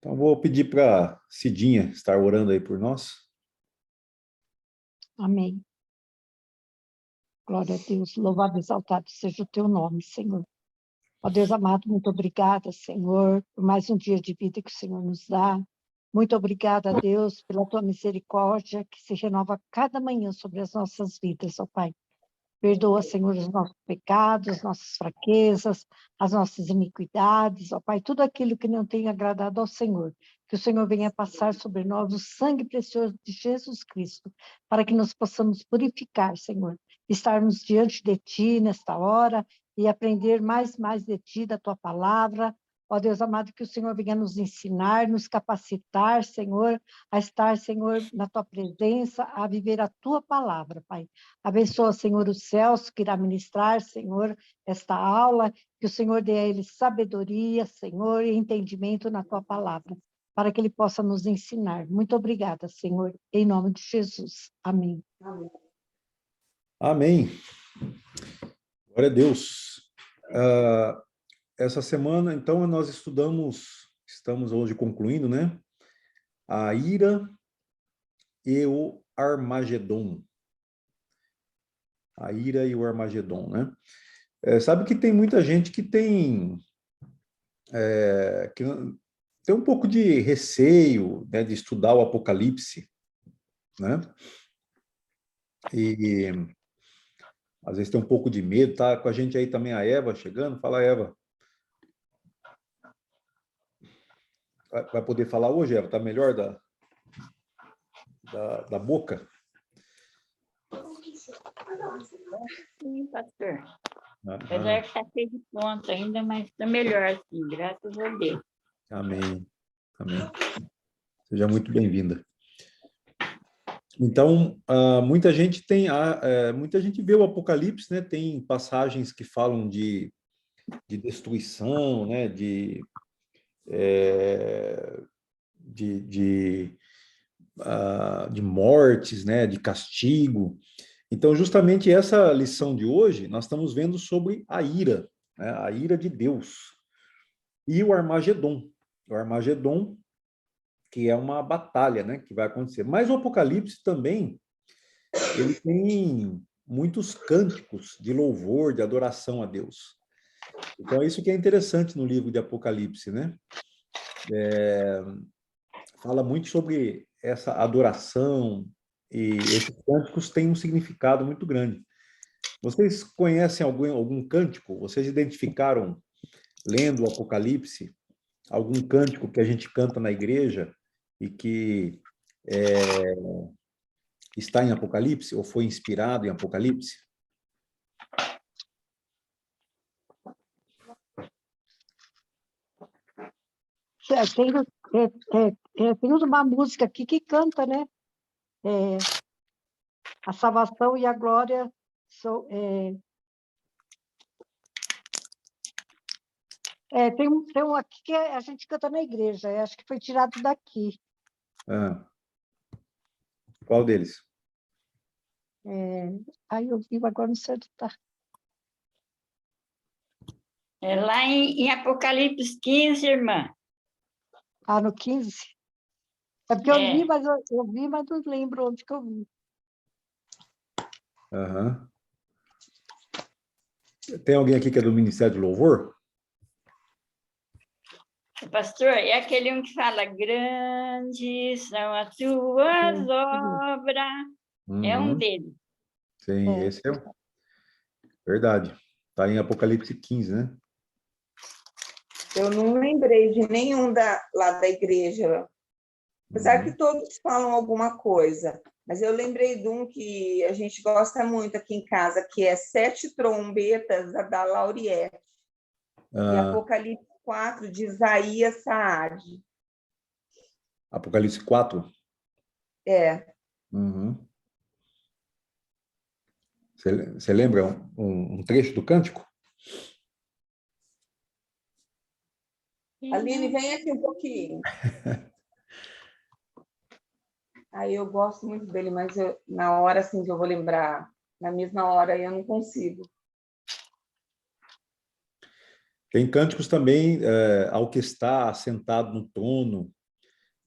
Então, vou pedir para Cidinha estar orando aí por nós. Amém. Glória a Deus, louvado e exaltado seja o teu nome, Senhor. Ó Deus amado, muito obrigada, Senhor, por mais um dia de vida que o Senhor nos dá. Muito obrigada, Deus, pela tua misericórdia que se renova cada manhã sobre as nossas vidas, ó Pai. Perdoa, Senhor, os nossos pecados, as nossas fraquezas, as nossas iniquidades, ó Pai, tudo aquilo que não tem agradado ao Senhor. Que o Senhor venha passar sobre nós o sangue precioso de Jesus Cristo, para que nós possamos purificar, Senhor, estarmos diante de Ti nesta hora e aprender mais de Ti, da Tua palavra. Ó Deus amado, que o Senhor venha nos ensinar, nos capacitar, Senhor, a estar, Senhor, na Tua presença, a viver a Tua palavra, Pai. Abençoa, Senhor, os céus que irá ministrar, Senhor, esta aula, que o Senhor dê a ele sabedoria, Senhor, e entendimento na Tua palavra, para que ele possa nos ensinar. Muito obrigada, Senhor, em nome de Jesus. Amém. Amém. Amém. Glória a Deus. Essa semana, então, nós estamos hoje concluindo, né? A ira e o Armagedon. A ira e o Armagedon, né? Sabe que tem muita gente que tem um pouco de receio, né, de estudar o Apocalipse, né? E às vezes tem um pouco de medo. Tá com a gente aí também a Eva chegando. Fala, Eva. Vai poder falar hoje, Eva? Tá melhor da boca? Sim, pastor. Ah, Apesar que está cheio de ponto ainda, mas está melhor assim, graças a Deus. amém. Amém. Seja muito bem-vinda. Então, muita gente vê o Apocalipse, né? Tem passagens que falam de destruição, né? De mortes, né? De castigo. Então, justamente essa lição de hoje, nós estamos vendo sobre a ira, né? A ira de Deus e o Armagedon. O Armagedon, que é uma batalha, né? Que vai acontecer. Mas o Apocalipse também ele tem muitos cânticos de louvor, de adoração a Deus. Então, é isso que é interessante no livro de Apocalipse, né? Fala muito sobre essa adoração, e esses cânticos têm um significado muito grande. Vocês conhecem algum cântico? Vocês identificaram, lendo o Apocalipse, algum cântico que a gente canta na igreja e que está em Apocalipse, ou foi inspirado em Apocalipse? Tem uma música aqui que canta, né? A salvação e a glória tem um aqui que a gente canta na igreja, acho que foi tirado daqui. Qual deles? Aí eu vi, agora não sei onde está. É lá em Apocalipse 15, irmã. No 15? É porque eu vi, mas não lembro onde que eu vi. Uhum. Tem alguém aqui que é do Ministério de Louvor? Pastor, é aquele um que fala, grandes são as tuas obras. É um deles. Sim, esse é verdade. Está em Apocalipse 15, né? Eu não lembrei de nenhum lá da igreja. Apesar que todos falam alguma coisa. Mas eu lembrei de um que a gente gosta muito aqui em casa, que é Sete Trombetas, da Lauriette. E Apocalipse 4, de Isaías Saad. Apocalipse 4? Uhum. Você lembra um trecho do cântico? Aline, vem aqui um pouquinho. Aí eu gosto muito dele, mas na hora assim que eu vou lembrar, na mesma hora eu não consigo. Tem cânticos também ao que está assentado no trono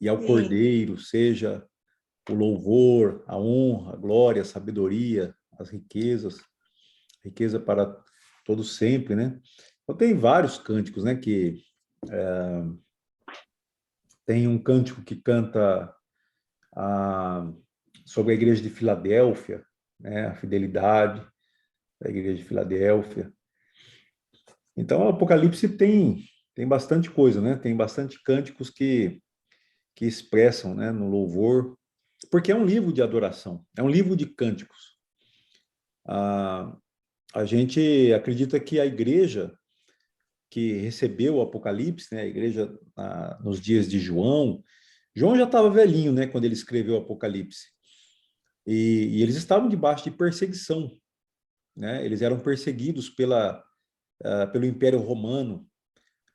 e ao Sim. Cordeiro, seja o louvor, a honra, a glória, a sabedoria, as riquezas, riqueza para todos sempre, né? Então tem vários cânticos, né? Que tem um cântico que canta sobre a igreja de Filadélfia, né? A fidelidade da igreja de Filadélfia. Então, o Apocalipse tem bastante coisa, né? Tem bastante cânticos que expressam, né, no louvor, porque é um livro de adoração, é um livro de cânticos. A gente acredita que a igreja que recebeu o Apocalipse, né, a igreja nos dias de João já estava velhinho, né, quando ele escreveu o Apocalipse, e eles estavam debaixo de perseguição, né? Eles eram perseguidos pelo Império Romano.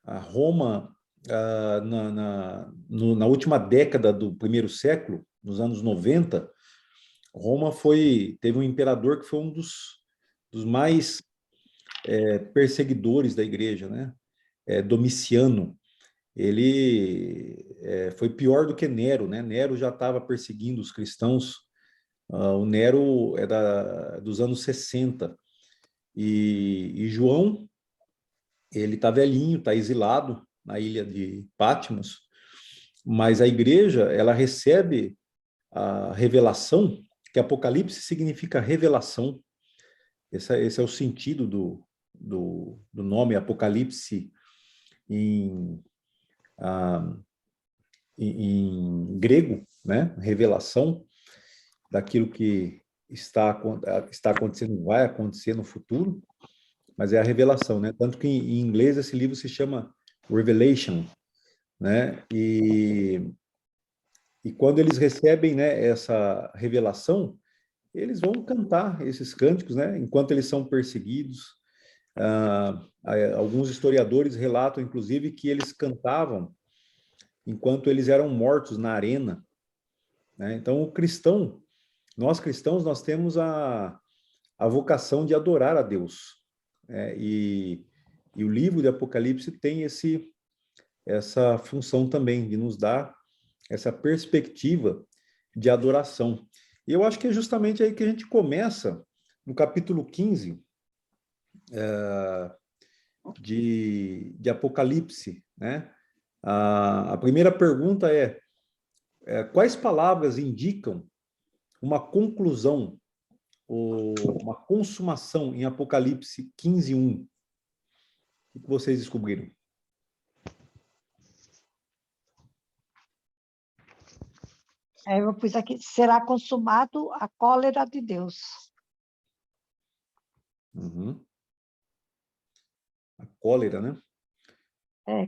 A Roma, na última década do primeiro século, nos anos 90, Roma teve um imperador que foi um dos mais perseguidores da igreja, né? Domiciano. Ele foi pior do que Nero, né? Nero já estava perseguindo os cristãos. O Nero é dos anos 60. E João, ele está velhinho, está exilado na ilha de Patmos, mas a igreja, ela recebe a revelação, que Apocalipse significa revelação. Esse é o sentido do nome Apocalipse em grego, né? Revelação daquilo que está acontecendo, vai acontecer no futuro, mas é a revelação, né? Tanto que em inglês esse livro se chama Revelation, né? E quando eles recebem, né, essa revelação, eles vão cantar esses cânticos, né? Enquanto eles são perseguidos. Alguns historiadores relatam, inclusive, que eles cantavam enquanto eles eram mortos na arena, né? Então, nós cristãos, nós temos a vocação de adorar a Deus, né? E o livro de Apocalipse tem essa função também, de nos dar essa perspectiva de adoração. E eu acho que é justamente aí que a gente começa, no capítulo 15 de Apocalipse, né? A primeira pergunta quais palavras indicam uma conclusão, ou uma consumação em Apocalipse 15:1? O que vocês descobriram? Eu pus aqui, será consumado a cólera de Deus. Uhum. A cólera, né?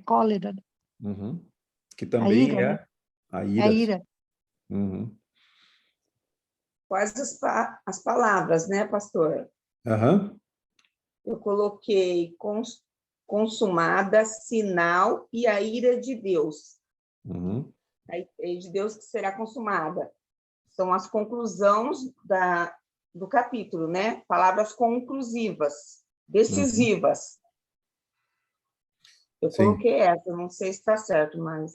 Cólera. Uhum. Que A também ira, né? a É ira. ira. Uhum. Quais as palavras, né, pastor? Uhum. Eu coloquei consumada, sinal e a ira de Deus. Uhum. A ira de Deus que será consumada. São as conclusões do capítulo, né? Palavras conclusivas, decisivas. Eu Sim. coloquei essa, não sei se está certo, mas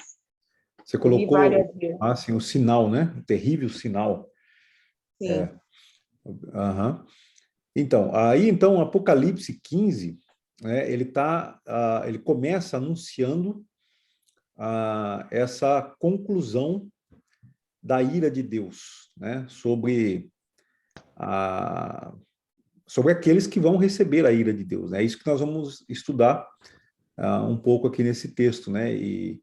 Você eu li colocou várias vezes. sim, o sinal, né? O terrível sinal. Sim. Uhum. Então, Apocalipse 15, né, ele começa anunciando essa conclusão da ira de Deus, né, sobre aqueles que vão receber a ira de Deus, né? É isso que nós vamos estudar um pouco aqui nesse texto, né? E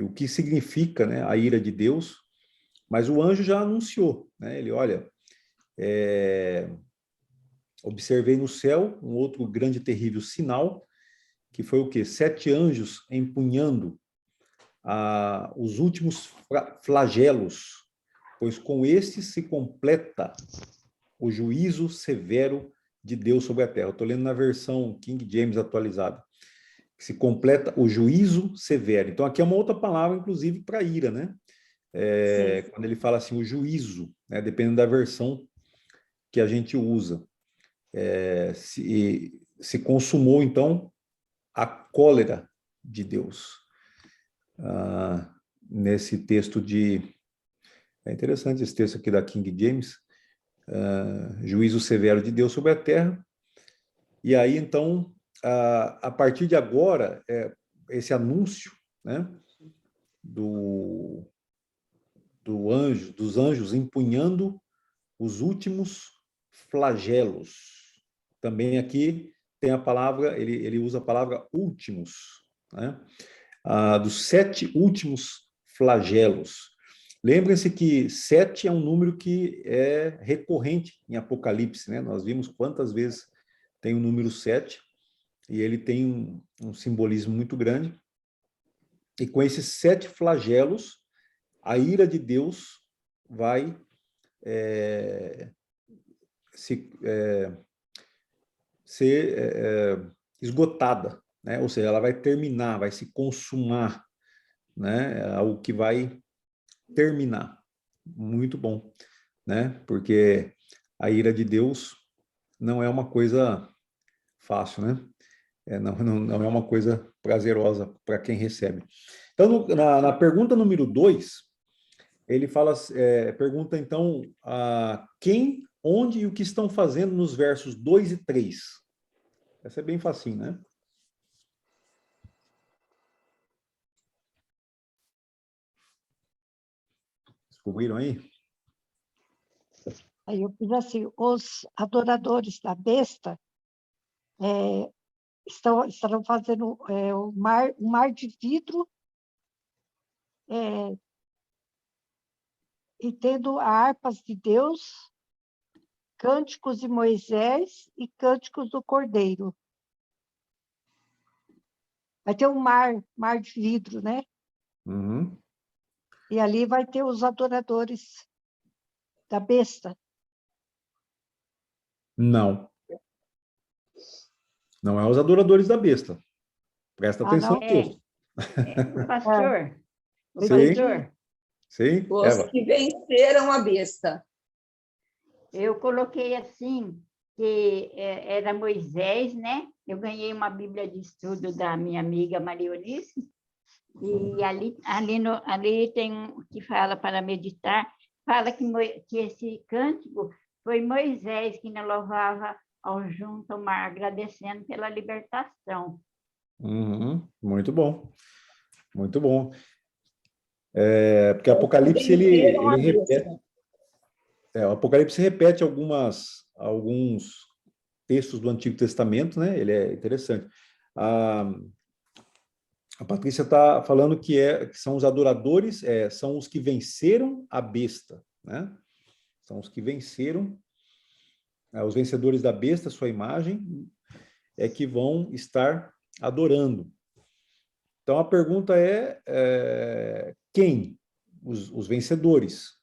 o que significa, né, a ira de Deus. Mas o anjo já anunciou, né? Ele, olha, observei no céu um outro grande e terrível sinal, que foi o quê? 7 anjos empunhando os últimos flagelos, pois com estes se completa o juízo severo de Deus sobre a terra. Eu estou lendo na versão King James atualizada. Se completa o juízo severo. Então, aqui é uma outra palavra, inclusive, para ira, né? Quando ele fala assim, o juízo, né? Dependendo da versão que a gente usa. Se consumou, então, a cólera de Deus. Nesse texto é interessante esse texto aqui da King James, juízo severo de Deus sobre a terra. E aí, então, a partir de agora, esse anúncio, né, dos anjos empunhando os últimos flagelos. Também aqui tem a palavra, ele usa a palavra últimos, né? Dos 7 últimos flagelos. Lembrem-se que 7 é um número que é recorrente em Apocalipse, né? Nós vimos quantas vezes tem o número 7, e ele tem um simbolismo muito grande. E com esses 7 flagelos, a ira de Deus vai ser esgotada, né? Ou seja, ela vai terminar, vai se consumar, né? É algo que vai terminar. Muito bom, né? Porque a ira de Deus não é uma coisa fácil, né? Não é uma coisa prazerosa para quem recebe. Então, na pergunta número 2, ele pergunta, então, quem, onde e o que estão fazendo nos versos 2 e 3. Essa é bem facinho, né? Descobriram aí? Aí eu fiz assim, os adoradores da besta estarão fazendo um mar de vidro e tendo harpas de Deus, cânticos de Moisés e cânticos do Cordeiro. Vai ter um mar de vidro, né? Uhum. E ali vai ter os adoradores da besta. Não. Não é os adoradores da besta. Presta atenção Não? no texto. Pastor, Sim. pastor, Sim, Os Eva. que venceram a besta. eu coloquei assim, que era Moisés, né? Eu ganhei uma Bíblia de estudo da minha amiga Maria Eunice, e ali tem que fala para meditar, fala que esse cântico foi Moisés que nos louvava ao junto ao mar, agradecendo pela libertação. Uhum. Muito bom. Muito bom. Porque Apocalipse, Venceram a ele repete. besta. O Apocalipse repete alguns textos do Antigo Testamento, né? Ele é interessante. A Patrícia está falando que são os adoradores, são os que venceram a besta, né? São os que venceram, os vencedores da besta, sua imagem, que vão estar adorando. Então, a pergunta quem? Os vencedores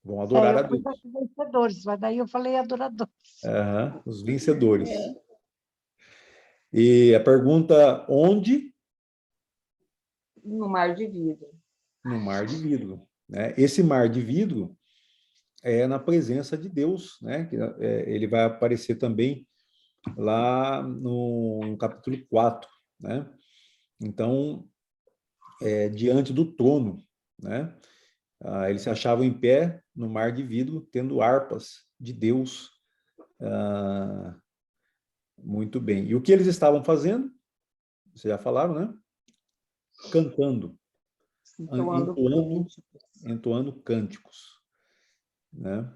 vão adorar a Deus. Eu pus vencedores, mas daí eu falei adoradores. Os vencedores. E a pergunta, onde? No mar de vidro. No mar de vidro, né? Esse mar de vidro é na presença de Deus, né? Ele vai aparecer também lá no capítulo 4, né? Então, diante do trono, né? Eles se achavam em pé no mar de vidro, tendo harpas de Deus. Muito bem. E o que eles estavam fazendo? Vocês já falaram, né? Cantando, entoando cânticos, né?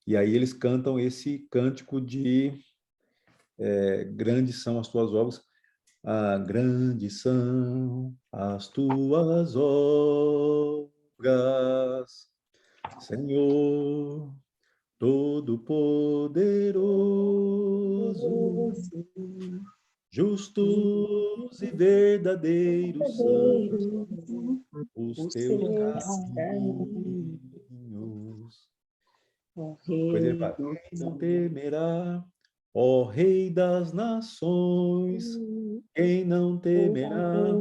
E aí eles cantam esse cântico de grandes são as tuas obras, grandes são as tuas obras, Senhor Todo-Poderoso, justos e verdadeiros são os teus caminhos. Depois ele fala, quem não temerá, ó Rei das Nações, quem não temerá,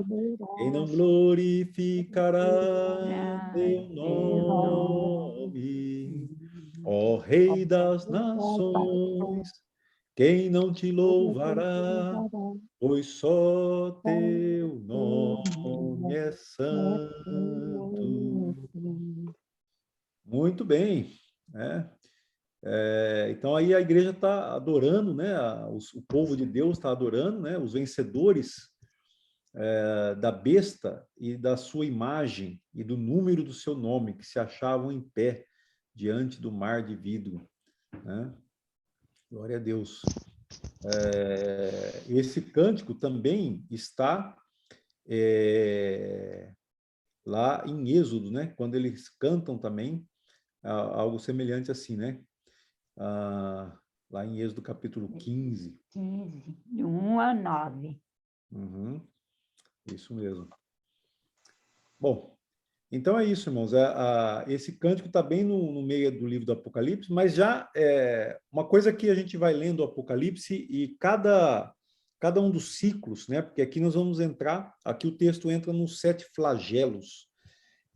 quem não glorificará teu nome, ó Rei das Nações, Quem não te louvará, pois só teu nome é santo. Muito bem, né? Então aí a igreja está adorando, né? O povo de Deus está adorando, né? Os vencedores da besta e da sua imagem e do número do seu nome, que se achavam em pé diante do mar de vidro, né? Glória a Deus. Esse cântico também está lá em Êxodo, né? Quando eles cantam também algo semelhante assim, né? Lá em Êxodo capítulo 15. 15, de 1 a 9. Uhum, isso mesmo. Bom, então é isso, irmãos. Esse cântico está bem no meio do livro do Apocalipse, mas já uma coisa que a gente vai lendo o Apocalipse e cada um dos ciclos, né? Porque aqui nós vamos entrar, aqui o texto entra nos 7 flagelos.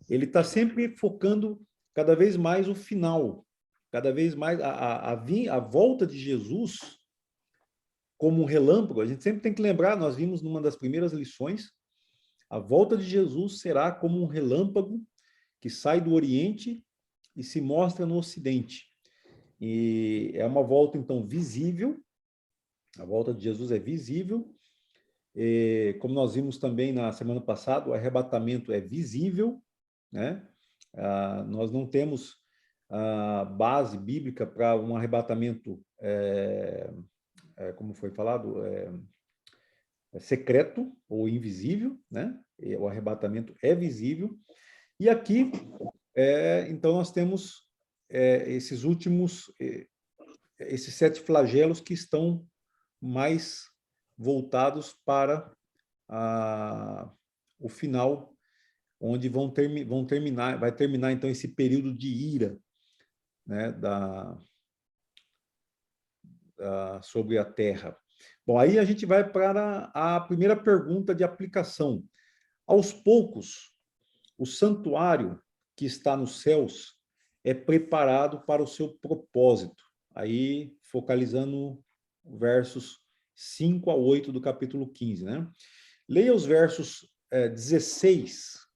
Ele está sempre focando cada vez mais o final, cada vez mais a volta de Jesus como um relâmpago. A gente sempre tem que lembrar, nós vimos numa das primeiras lições, a volta de Jesus será como um relâmpago que sai do Oriente e se mostra no Ocidente. E é uma volta, então, visível. A volta de Jesus é visível. E, como nós vimos também na semana passada, o arrebatamento é visível, né? Nós não temos base bíblica para um arrebatamento, como foi falado, secreto ou invisível, né? E o arrebatamento é visível. E aqui, então, nós temos esses últimos, esses 7 flagelos que estão mais voltados para o final, onde vai terminar, então, esse período de ira, né, sobre a terra. Bom, aí a gente vai para a primeira pergunta de aplicação. Aos poucos, o santuário que está nos céus é preparado para o seu propósito. Aí, focalizando versos 5 a 8 do capítulo 15, né? Leia os versos 16,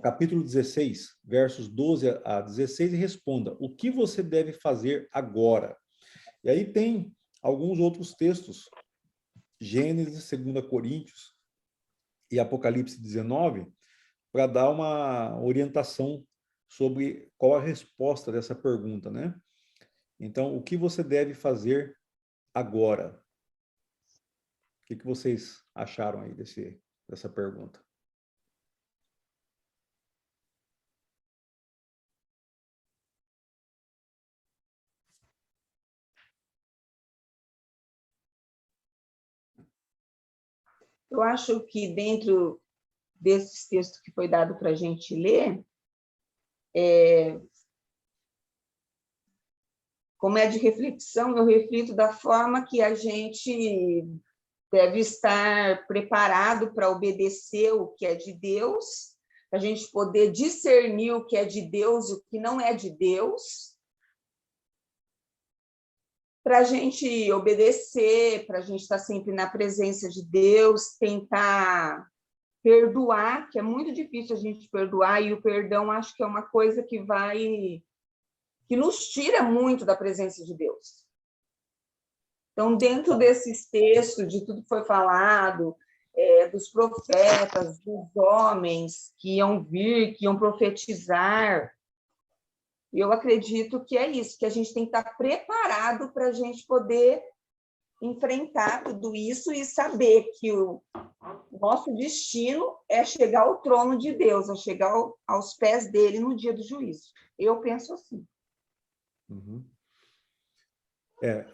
capítulo 16, versos 12 a 16, e responda: o que você deve fazer agora? E aí tem alguns outros textos, Gênesis, 2 Coríntios e Apocalipse 19, para dar uma orientação sobre qual a resposta dessa pergunta, né? Então, o que você deve fazer agora? O que vocês acharam aí dessa pergunta? Eu acho que dentro desses textos que foi dado para a gente ler, como é de reflexão, eu reflito da forma que a gente deve estar preparado para obedecer o que é de Deus, para a gente poder discernir o que é de Deus e o que não é de Deus, para a gente obedecer, para a gente estar sempre na presença de Deus, tentar perdoar, que é muito difícil a gente perdoar, e o perdão acho que é uma coisa que nos tira muito da presença de Deus. Então, dentro desses textos, de tudo que foi falado, dos profetas, dos homens que iam vir, que iam profetizar, eu acredito que é isso, que a gente tem que estar preparado para a gente poder enfrentar tudo isso e saber que o nosso destino é chegar ao trono de Deus, é chegar aos pés dele no dia do juízo. Eu penso assim. Uhum.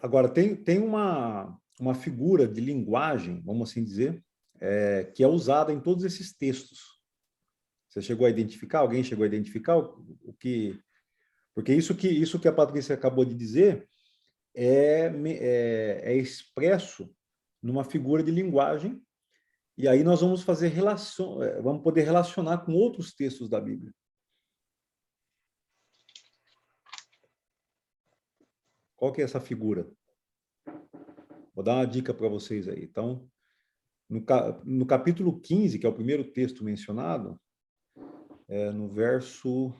Agora, tem uma figura de linguagem, vamos assim dizer, que é usada em todos esses textos. Você chegou a identificar? Alguém chegou a identificar o que... Porque isso que a Patrícia acabou de dizer é expresso numa figura de linguagem, e aí nós vamos vamos poder relacionar com outros textos da Bíblia. Qual que é essa figura? Vou dar uma dica para vocês aí. Então, no capítulo 15, que é o primeiro texto mencionado, no verso...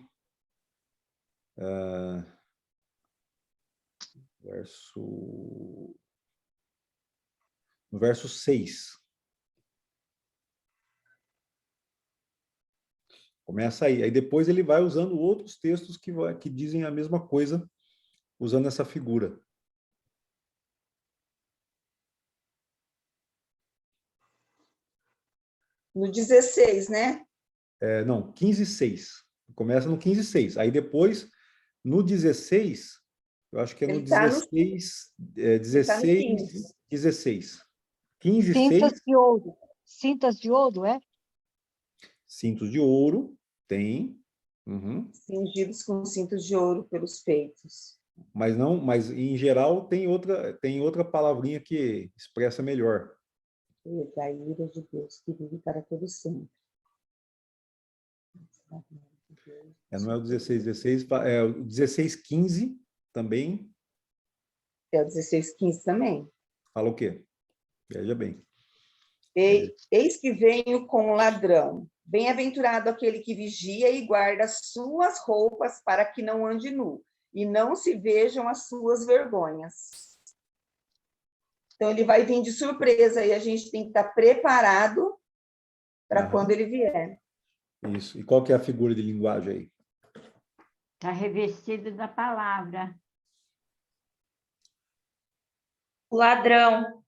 no verso 6. Começa aí. Aí depois ele vai usando outros textos que dizem a mesma coisa, usando essa figura. No 16, né? Não, 15:6. Começa no 15:6. Aí depois, no 16, eu acho que é no Ele está no 16, ele tá no 16, 15. 16. 15:6, Cintas de ouro. Cintas de ouro, é? cintos de ouro, tem. Uhum. Cingidos com cintos de ouro pelos peitos. Mas em geral tem outra palavrinha que expressa melhor. E da ira de Deus que vive para todo sempre. Não é o 16:16, é o 16:15 também. É o 16:15 também. Fala o quê? Veja bem. Eis que venho com o ladrão. Bem-aventurado aquele que vigia e guarda suas roupas para que não ande nu e não se vejam as suas vergonhas. Então, ele vai vir de surpresa e a gente tem que estar preparado para quando ele vier. Isso. E qual que é a figura de linguagem aí? Está revestido da palavra. O ladrão.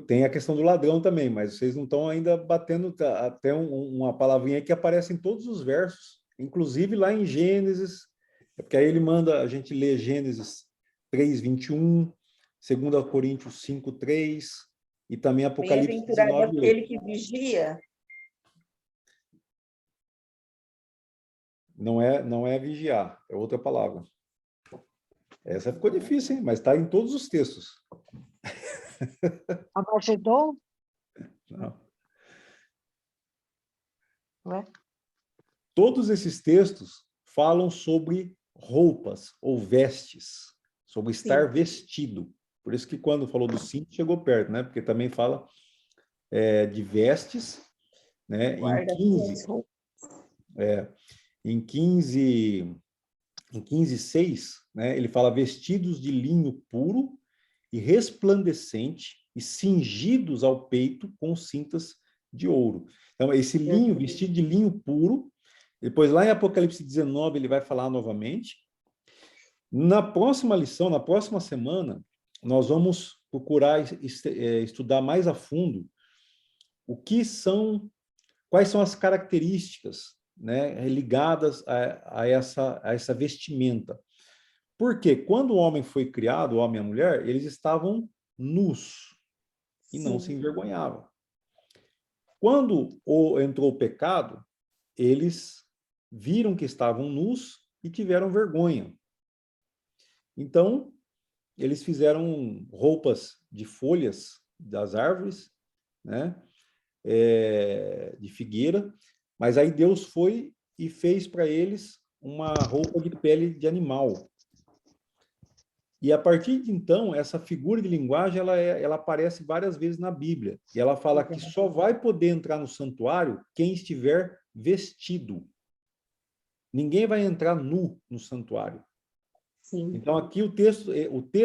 Tem a questão do ladrão também, mas vocês não estão ainda batendo até uma palavrinha que aparece em todos os versos, inclusive lá em Gênesis, porque aí ele manda a gente ler Gênesis 3:21, 2 Coríntios 5:3 e também Apocalipse Bem-aventurado 19:8. aquele que vigia. Não é vigiar, é outra palavra. Essa ficou difícil, hein? Mas está em todos os textos. Armagedon? Não. Ué? Todos esses textos falam sobre roupas ou vestes, sobre estar vestido. Por isso que quando falou do cinto, chegou perto, né? Porque também fala de vestes, né? Em 15:6, né? Ele fala vestidos de linho puro e resplandecente e cingidos ao peito com cintas de ouro. Então, esse linho, vestido de linho puro, depois lá em Apocalipse 19 ele vai falar novamente. Na próxima lição, na próxima semana, nós vamos procurar estudar mais a fundo quais são as características, né, ligadas a essa vestimenta. Porque quando o homem foi criado, o homem e a mulher, eles estavam nus e não se envergonhavam. Quando entrou o pecado, eles viram que estavam nus e tiveram vergonha. Então, eles fizeram roupas de folhas das árvores, né? De figueira, mas aí Deus foi e fez para eles uma roupa de pele de animal. E a partir de então, essa figura de linguagem, ela aparece várias vezes na Bíblia. E ela fala que só vai poder entrar no santuário quem estiver vestido. Ninguém vai entrar nu no santuário. Sim. Então, aqui o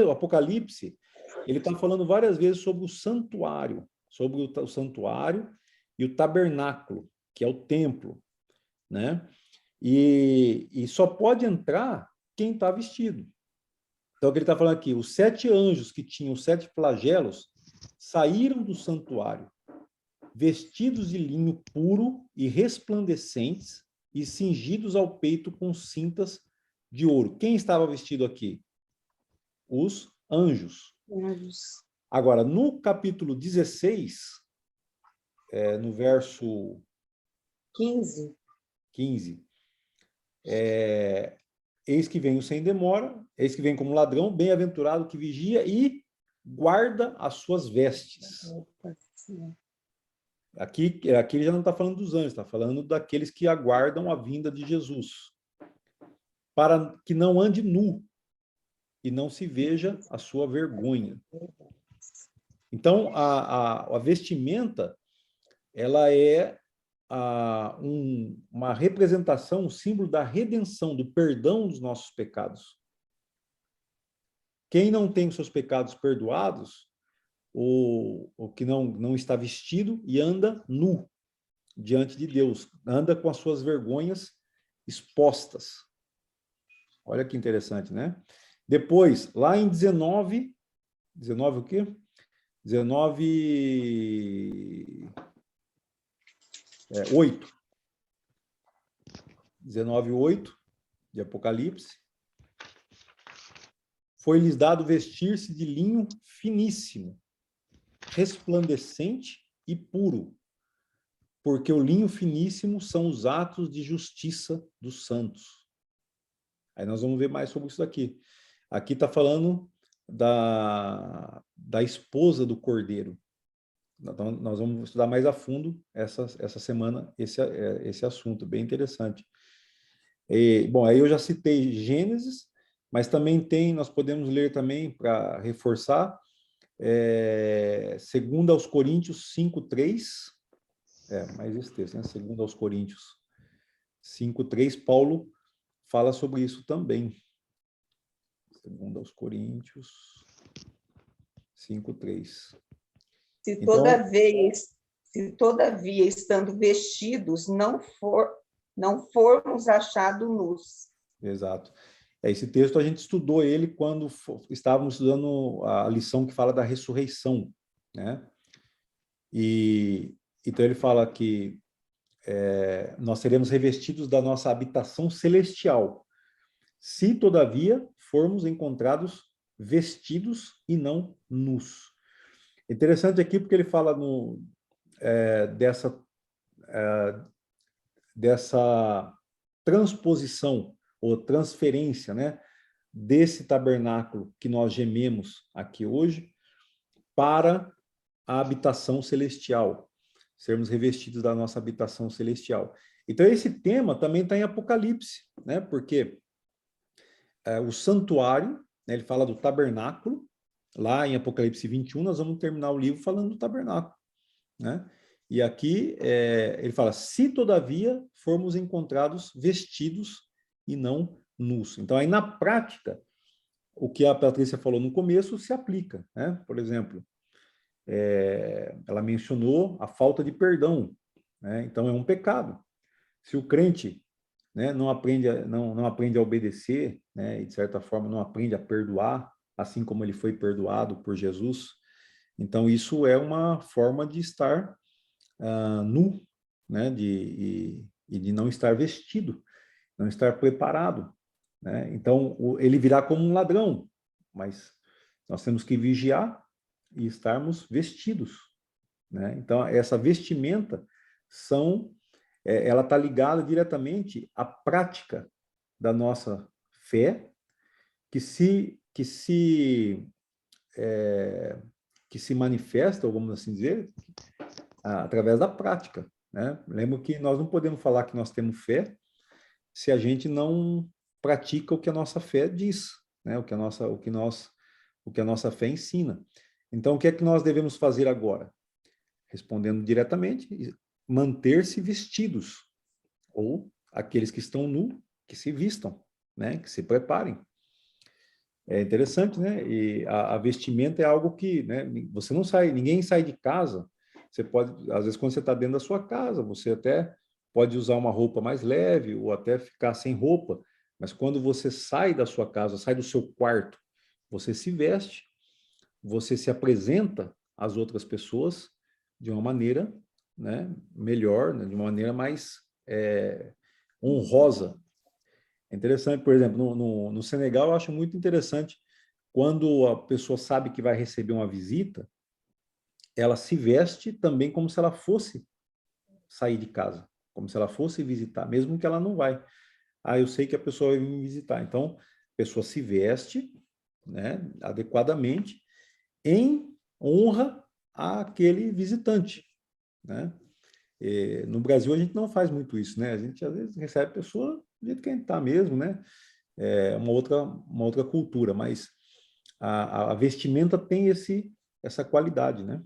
Apocalipse, ele está falando várias vezes sobre o santuário e o tabernáculo, que é o templo, né? E só pode entrar quem está vestido. Então, o que ele está falando aqui, os 7 anjos que tinham 7 flagelos saíram do santuário, vestidos de linho puro e resplandecentes e cingidos ao peito com cintas de ouro. Quem estava vestido aqui? Os anjos. Agora, no capítulo 16, no verso 15, eis que venho sem demora, eis que vem como ladrão, bem-aventurado que vigia e guarda as suas vestes. Aqui ele já não está falando dos anjos, está falando daqueles que aguardam a vinda de Jesus, para que não ande nu e não se veja a sua vergonha. Então, a vestimenta, ela é uma representação, um símbolo da redenção, do perdão dos nossos pecados. Quem não tem os seus pecados perdoados, o que não está vestido e anda nu diante de Deus, anda com as suas vergonhas expostas. Olha que interessante, né? Depois, lá em 19 o quê? 8. 19:8 de Apocalipse. Foi-lhes dado vestir-se de linho finíssimo, resplandecente e puro, porque o linho finíssimo são os atos de justiça dos santos. Aí nós vamos ver mais sobre isso daqui. Aqui está falando da esposa do Cordeiro. Então, nós vamos estudar mais a fundo essa semana esse assunto, bem interessante. Bom, aí eu já citei Gênesis, mas também nós podemos ler também, para reforçar, 2 aos Coríntios 5:3, mais esse texto, né? 2 aos Coríntios 5:3, Paulo fala sobre isso também. 2 aos Coríntios 5:3. Se Então, todavia, estando vestidos, não formos achados nus. Exato. Esse texto a gente estudou ele quando estávamos estudando a lição que fala da ressurreição, né? E então ele fala que nós seremos revestidos da nossa habitação celestial, se todavia formos encontrados vestidos e não nus. Interessante aqui porque ele fala dessa transposição ou transferência, né, desse tabernáculo que nós gememos aqui hoje para a habitação celestial, sermos revestidos da nossa habitação celestial. Então, esse tema também está em Apocalipse, né, porque o santuário, né, ele fala do tabernáculo, lá em Apocalipse 21, nós vamos terminar o livro falando do tabernáculo, né? E aqui ele fala, se todavia formos encontrados vestidos e não nus. Então, aí na prática, o que a Patrícia falou no começo se aplica, né? Por exemplo, ela mencionou a falta de perdão, né? Então, é um pecado. Se o crente, né, não aprende a obedecer, né, e de certa forma não aprende a perdoar, assim como ele foi perdoado por Jesus, então isso é uma forma de estar nu, né, e de não estar vestido, não estar preparado, né? Então ele virá como um ladrão, mas nós temos que vigiar e estarmos vestidos, né? Então essa vestimenta ela está ligada diretamente à prática da nossa fé, que se manifesta, ou vamos assim dizer, através da prática, né? Lembro que nós não podemos falar que nós temos fé se a gente não pratica o que a nossa fé diz, né? O que a nossa fé ensina. Então, o que é que nós devemos fazer agora? Respondendo diretamente, manter-se vestidos, ou aqueles que estão nu, que se vistam, né? Que se preparem. É interessante, né? E a vestimenta é algo que, né? Você não sai, ninguém sai de casa. Você pode, às vezes, quando você está dentro da sua casa, você até pode usar uma roupa mais leve ou até ficar sem roupa. Mas quando você sai da sua casa, sai do seu quarto, você se veste, você se apresenta às outras pessoas de uma maneira, né, melhor, né, de uma maneira mais honrosa. É interessante, por exemplo, no Senegal, eu acho muito interessante quando a pessoa sabe que vai receber uma visita, ela se veste também como se ela fosse sair de casa, como se ela fosse visitar, mesmo que ela não vai. Eu sei que a pessoa vai me visitar. Então, a pessoa se veste, né, adequadamente em honra àquele visitante, né? No Brasil, a gente não faz muito isso, né? A gente, às vezes, recebe a pessoa do jeito que a gente está mesmo, né? Uma outra cultura, mas a vestimenta tem essa qualidade, né?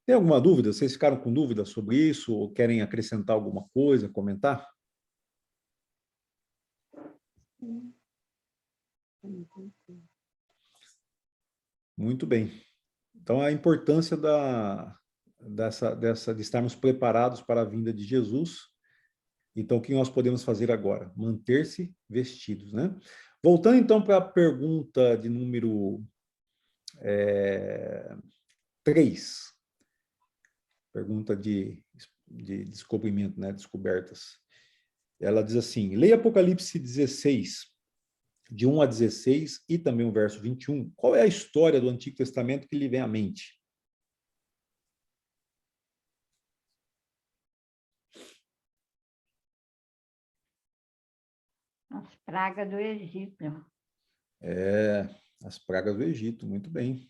Tem alguma dúvida? Vocês ficaram com dúvida sobre isso ou querem acrescentar alguma coisa, comentar? Muito bem. Então, a importância de estarmos preparados para a vinda de Jesus. Então, o que nós podemos fazer agora? Manter-se vestidos, né? Voltando, então, para a pergunta de número 3. Pergunta de descobrimento, né? Descobertas. Ela diz assim, leia Apocalipse 16, de 1 a 16, e também o verso 21. Qual é a história do Antigo Testamento que lhe vem à mente? As pragas do Egito. As pragas do Egito, muito bem.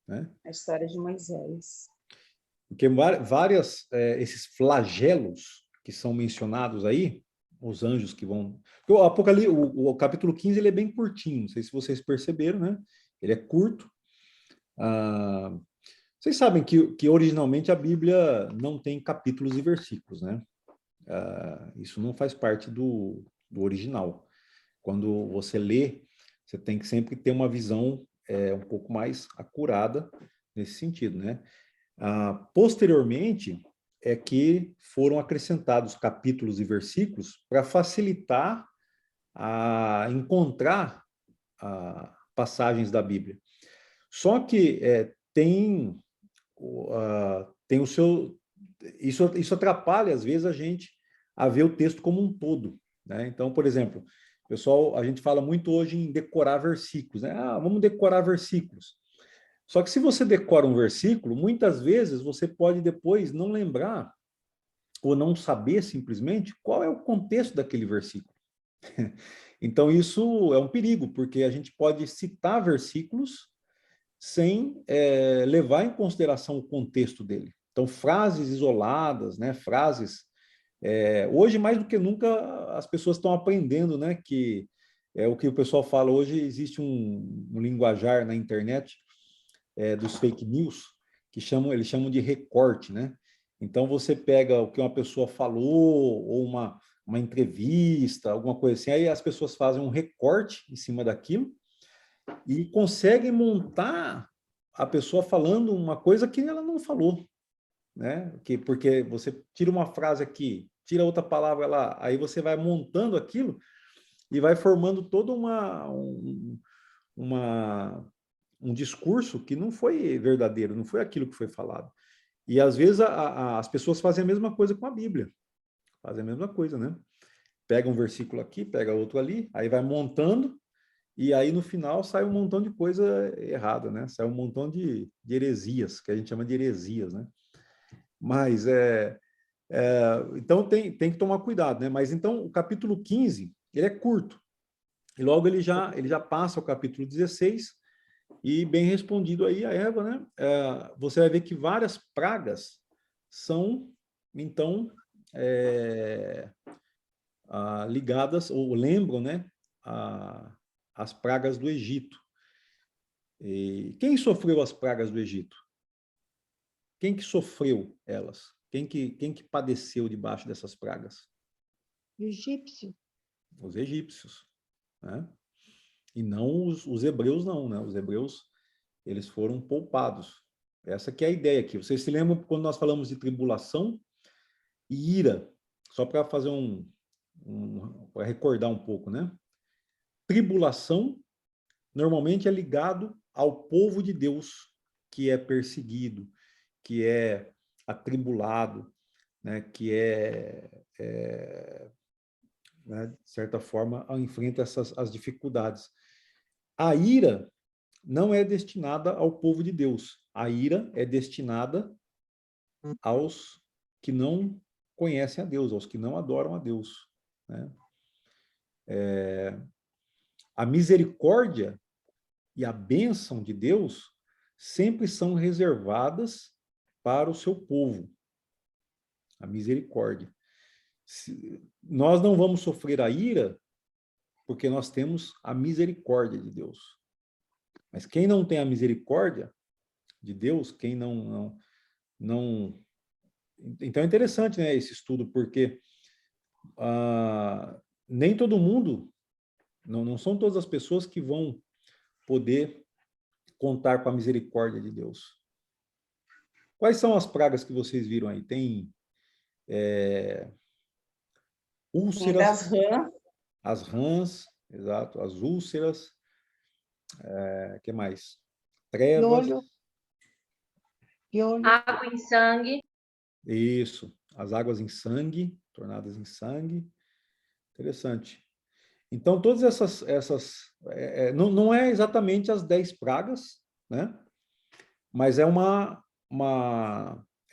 Né? A história de Moisés. Porque esses flagelos que são mencionados aí, os anjos que vão... O Apocalipse, o capítulo 15, ele é bem curtinho, não sei se vocês perceberam, né? Ele é curto. Vocês sabem que originalmente a Bíblia não tem capítulos e versículos, né? Isso não faz parte do original. Quando você lê, você tem que sempre ter uma visão um pouco mais acurada nesse sentido, né? Posteriormente, é que foram acrescentados capítulos e versículos para facilitar a encontrar passagens da Bíblia. Só que tem o seu... Isso atrapalha, às vezes, a gente a ver o texto como um todo, né? Então, por exemplo, pessoal, a gente fala muito hoje em decorar versículos, né? Vamos decorar versículos. Só que se você decora um versículo, muitas vezes você pode depois não lembrar ou não saber simplesmente qual é o contexto daquele versículo. Então, isso é um perigo, porque a gente pode citar versículos sem levar em consideração o contexto dele. Então, frases isoladas, né? Frases... hoje, mais do que nunca, as pessoas estão aprendendo, né? Que é o que o pessoal fala hoje, existe um linguajar na internet dos fake news, que eles chamam de recorte, né? Então, você pega o que uma pessoa falou, ou uma entrevista, alguma coisa assim, aí as pessoas fazem um recorte em cima daquilo e conseguem montar a pessoa falando uma coisa que ela não falou, né? Porque você tira uma frase aqui, tira outra palavra lá, aí você vai montando aquilo e vai formando todo um discurso que não foi verdadeiro, não foi aquilo que foi falado. E às vezes as pessoas fazem a mesma coisa com a Bíblia. Fazem a mesma coisa, né? Pega um versículo aqui, pega outro ali, aí vai montando, e aí no final sai um montão de coisa errada, né? Sai um montão de heresias, que a gente chama de heresias, né? Mas então tem que tomar cuidado, né? Mas então o capítulo 15, ele é curto. E logo ele já passa ao capítulo 16, e bem respondido aí a Eva, né? Você vai ver que várias pragas são, então, ligadas, ou lembram, né? As pragas do Egito. E quem sofreu as pragas do Egito? Quem que sofreu elas? Quem que padeceu debaixo dessas pragas? Egípcio. Os egípcios, né? E não os hebreus, não, né? Os hebreus, eles foram poupados. Essa que é a ideia aqui. Vocês se lembram quando nós falamos de tribulação e ira? Só para fazer para recordar um pouco, né? Tribulação normalmente é ligado ao povo de Deus que é perseguido, que é atribulado, né? Que né, de certa forma, enfrenta as dificuldades. A ira não é destinada ao povo de Deus. A ira é destinada aos que não conhecem a Deus, aos que não adoram a Deus, né? A misericórdia e a bênção de Deus sempre são reservadas para o seu povo. A misericórdia. Nós não vamos sofrer a ira porque nós temos a misericórdia de Deus. Mas quem não tem a misericórdia de Deus, quem não... Então é interessante, né, esse estudo, porque nem todo mundo, não são todas as pessoas que vão poder contar com a misericórdia de Deus. Quais são as pragas que vocês viram aí? Tem úlceras, Das rãs, as rãs, exato, as úlceras, que mais? Trevas, Piolho, piolho. Água em sangue. isso, as águas em sangue, tornadas em sangue, interessante. Então, todas essas não é exatamente as 10 pragas, né? Mas é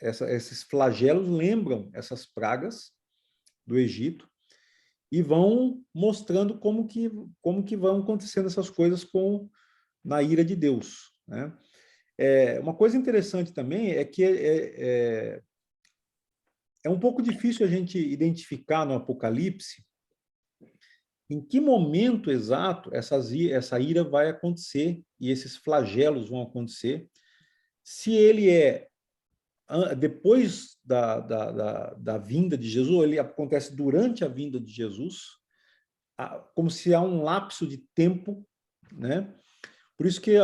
esses flagelos lembram essas pragas do Egito e vão mostrando como que vão acontecendo essas coisas na ira de Deus, né? Uma coisa interessante também é que é um pouco difícil a gente identificar no Apocalipse em que momento exato essa ira vai acontecer e esses flagelos vão acontecer, se ele depois da vinda de Jesus, ou ele acontece durante a vinda de Jesus, como se há um lapso de tempo, né? Por isso que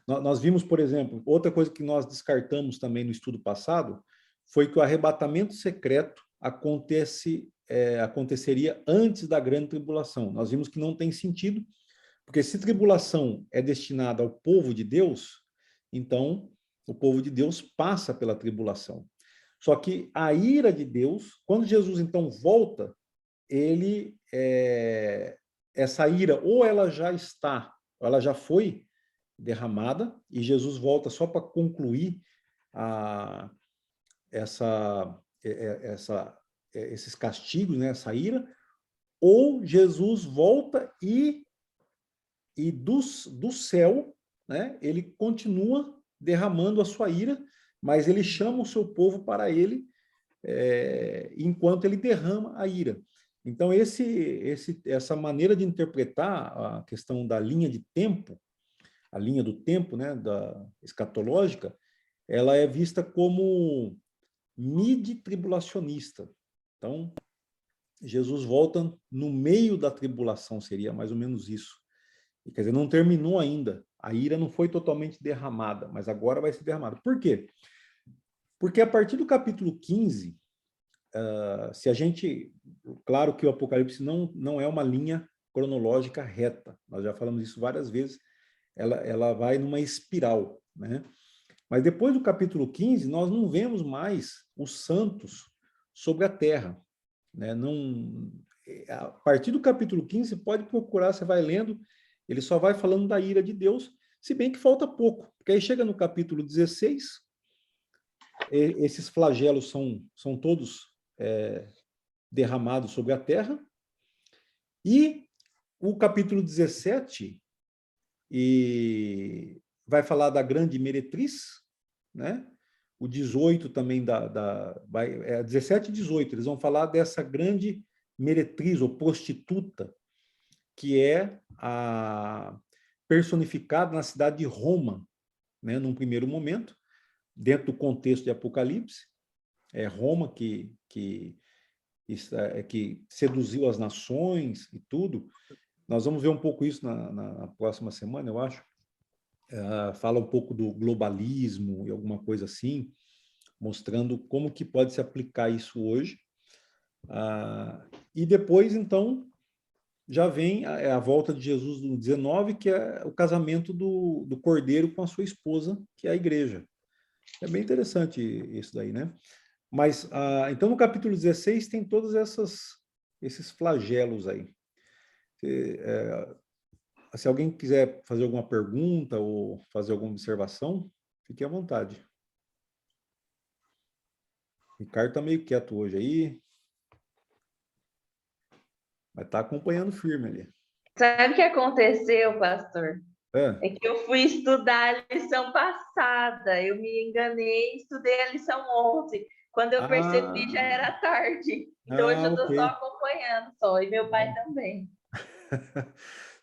nós vimos, por exemplo, outra coisa que nós descartamos também no estudo passado, foi que o arrebatamento secreto aconteceria antes da grande tribulação. Nós vimos que não tem sentido, porque se tribulação é destinada ao povo de Deus, então o povo de Deus passa pela tribulação. Só que a ira de Deus, quando Jesus então volta, essa ira, ou ela já está, ou ela já foi derramada, e Jesus volta só para concluir esses castigos, né, essa ira, ou Jesus volta e do céu, né, ele continua derramando a sua ira, mas ele chama o seu povo para ele enquanto ele derrama a ira. Então, essa maneira de interpretar a questão da linha de tempo, a linha do tempo, né, da escatológica, ela é vista como mid-tribulacionista. Então, Jesus volta no meio da tribulação, seria mais ou menos isso. Quer dizer, não terminou ainda. A ira não foi totalmente derramada, mas agora vai ser derramada. Por quê? Porque a partir do capítulo 15, se a gente... Claro que o Apocalipse não é uma linha cronológica reta. Nós já falamos isso várias vezes. Ela vai numa espiral, né? Mas depois do capítulo 15, nós não vemos mais os santos sobre a terra, né? A partir do capítulo 15, você pode procurar, você vai lendo, ele só vai falando da ira de Deus, se bem que falta pouco, porque aí chega no capítulo 16, esses flagelos são todos derramados sobre a terra, e o capítulo 17 vai falar da grande meretriz, né? O 18 também 17 e 18, eles vão falar dessa grande meretriz ou prostituta, que é personificada na cidade de Roma, né, num primeiro momento, dentro do contexto de Apocalipse. É Roma que seduziu as nações e tudo. Nós vamos ver um pouco isso na próxima semana, eu acho. Fala um pouco do globalismo e alguma coisa assim, mostrando como que pode se aplicar isso hoje. E depois, então, já vem a volta de Jesus no 19, que é o casamento do Cordeiro com a sua esposa, que é a igreja. É bem interessante isso daí, né? Mas, então, no capítulo 16 tem todos esses flagelos aí. Se alguém quiser fazer alguma pergunta ou fazer alguma observação, fique à vontade. O Ricardo está meio quieto hoje aí, mas está acompanhando firme ali. Sabe o que aconteceu, pastor? É. É que eu fui estudar a lição passada, eu me enganei, estudei a lição 11. Quando eu percebi, já era tarde. Então, hoje eu estou Ok. só acompanhando, só, e meu pai também.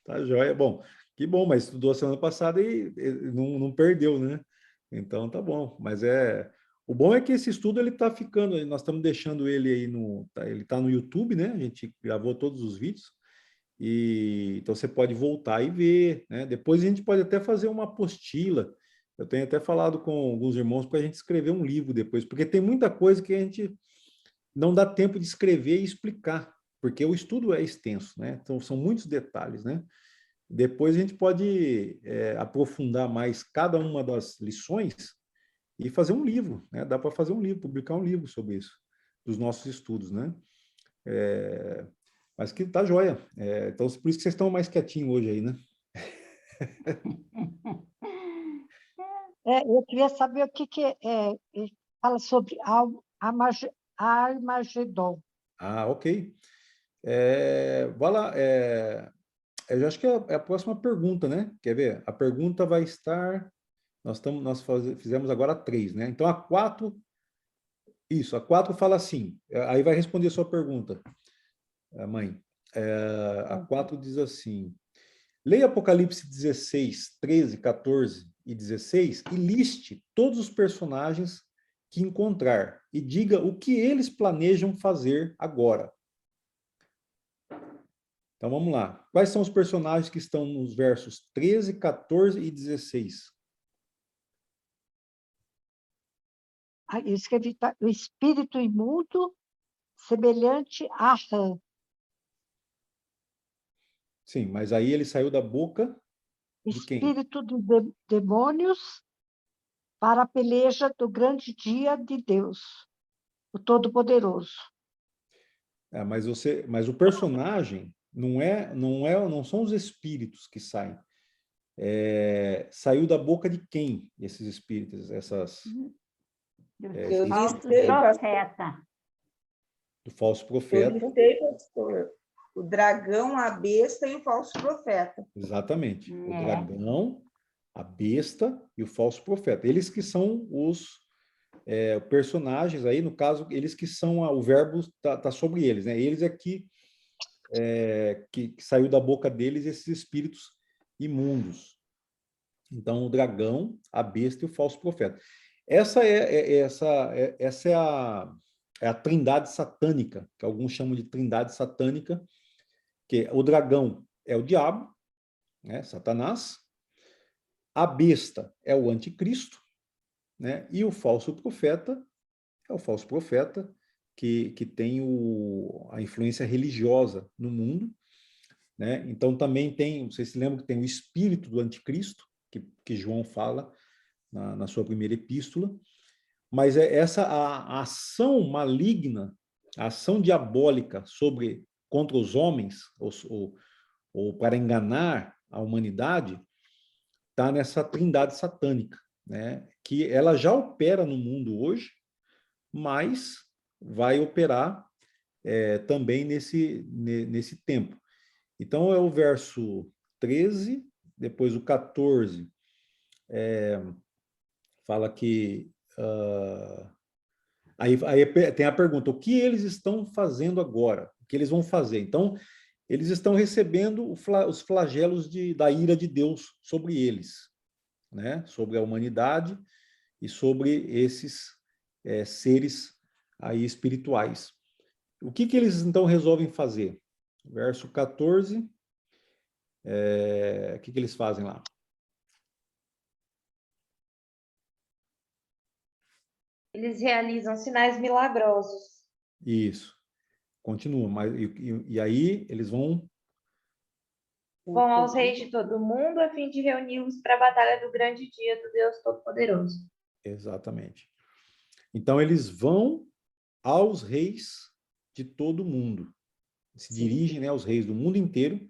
Tá joia. Bom, Que bom, mas estudou a semana passada e não perdeu, né? Então tá bom. Mas o bom é que esse estudo ele está ficando, nós estamos deixando ele aí ele está no YouTube, né? A gente gravou todos os vídeos e então você pode voltar e ver, né? Depois a gente pode até fazer uma apostila. Eu tenho até falado com alguns irmãos para a gente escrever um livro depois, porque tem muita coisa que a gente não dá tempo de escrever e explicar, porque o estudo é extenso, né? Então são muitos detalhes, né? Depois a gente pode aprofundar mais cada uma das lições e fazer um livro, né? Dá para fazer um livro, publicar um livro sobre isso, dos nossos estudos, né? Mas que tá joia. Então, por isso que vocês estão mais quietinhos hoje aí, né? Eu queria saber o que ele fala sobre Armagedon. Ah, ok. Vai lá. Eu já acho que é a próxima pergunta, né? Quer ver? A pergunta vai estar. Fizemos agora 3, né? Então, a 4. Isso, a 4 fala assim. Aí vai responder a sua pergunta, mãe. A 4 diz assim: leia Apocalipse 16, 13, 14 e 16 e liste todos os personagens que encontrar e diga o que eles planejam fazer agora. Então vamos lá. Quais são os personagens que estão nos versos 13, 14 e 16? Eu escrevi o espírito imundo, semelhante a rã. Sim, mas aí ele saiu da boca de quem? Espírito de demônios para a peleja do grande dia de Deus, o Todo-Poderoso. Mas o personagem não são os espíritos que saem. Saiu da boca de quem esses espíritos, Eu Falso listei, profeta. do falso eu profeta? listei, pastor, o dragão, a besta e o falso profeta. Exatamente. O É. dragão, a besta e o falso profeta. Eles que são os personagens aí, no caso, eles que são o verbo tá sobre eles, né? Eles é que saiu da boca deles esses espíritos imundos. Então, o dragão, a besta e o falso profeta. Essa é a trindade satânica, que alguns chamam de trindade satânica, que o dragão é o diabo, né, Satanás, a besta é o anticristo, né, e o falso profeta é o falso profeta que tem a influência religiosa no mundo, né? Então também tem, vocês se lembram que tem o espírito do anticristo, que João fala na sua primeira epístola, mas a ação maligna, a ação diabólica contra os homens, ou para enganar a humanidade, está nessa trindade satânica, né? Que ela já opera no mundo hoje, mas vai operar também nesse tempo. Então, é o verso 13, depois o 14, fala que... aí tem a pergunta, o que eles estão fazendo agora? O que eles vão fazer? Então, eles estão recebendo os flagelos da ira de Deus sobre eles, né? Sobre a humanidade e sobre esses seres aí espirituais. O que eles então resolvem fazer? Verso 14, o que eles fazem lá? Eles realizam sinais milagrosos. Isso. Continua, mas e aí eles vão... Vão aos reis de todo mundo a fim de reuni-los para a batalha do grande dia do Deus Todo-Poderoso. Exatamente. Então eles vão aos reis de todo mundo. Se dirigem, né, aos reis do mundo inteiro,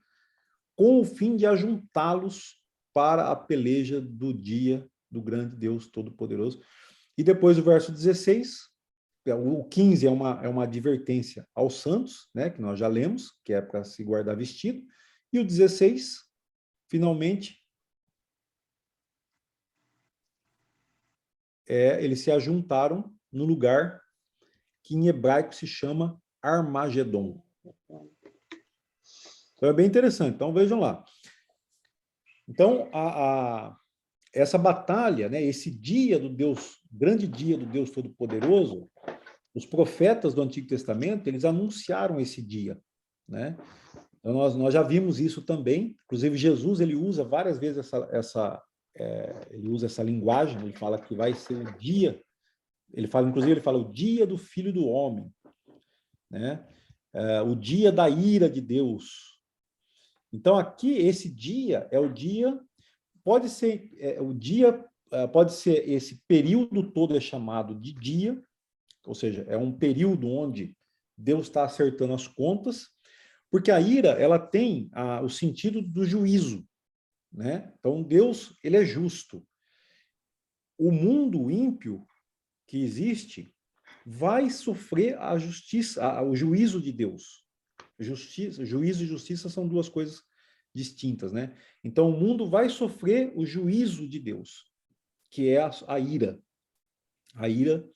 com o fim de ajuntá-los para a peleja do dia do grande Deus Todo-Poderoso. E depois o verso 16, o 15 é uma advertência aos santos, né, que nós já lemos, que é para se guardar vestido, e o 16, finalmente, eles se ajuntaram no lugar que em hebraico se chama Armagedon. Então é bem interessante. Então vejam lá. Então, essa batalha, né, esse dia do Deus, grande dia do Deus Todo-Poderoso, os profetas do Antigo Testamento, eles anunciaram esse dia, né? Então, nós já vimos isso também, inclusive Jesus, ele usa várias vezes ele usa essa linguagem, ele fala que vai ser o dia, ele fala o dia do Filho do Homem, né? O dia da ira de Deus. Então, aqui, esse dia é o dia, pode ser pode ser esse período todo é chamado de dia, ou seja, é um período onde Deus está acertando as contas, porque a ira, ela tem o sentido do juízo, né? Então, Deus, ele é justo. O mundo ímpio que existe vai sofrer a justiça, o juízo de Deus. Juízo e justiça são duas coisas distintas, né? Então, o mundo vai sofrer o juízo de Deus, que é a ira. A ira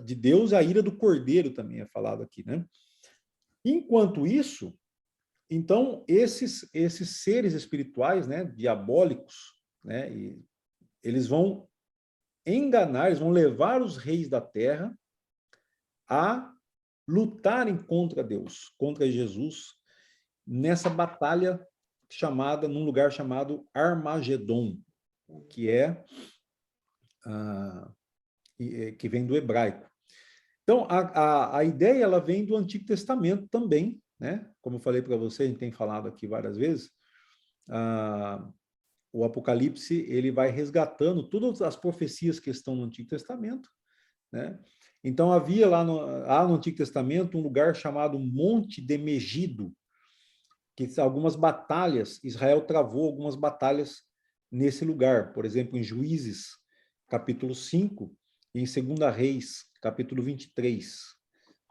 de Deus, a ira do Cordeiro também é falado aqui, né? Enquanto isso, então, esses seres espirituais, né, diabólicos, né, eles vão enganar, eles vão levar os reis da terra a lutarem contra Deus, contra Jesus, nessa batalha num lugar chamado Armagedon, que que vem do hebraico. Então, a ideia, ela vem do Antigo Testamento também, né? Como eu falei para você, a gente tem falado aqui várias vezes, o Apocalipse, ele vai resgatando todas as profecias que estão no Antigo Testamento, né? Então, havia lá no Antigo Testamento um lugar chamado Monte de Megido, que algumas batalhas, Israel travou algumas batalhas nesse lugar, por exemplo, em Juízes, capítulo 5, e em 2 Reis, capítulo 23,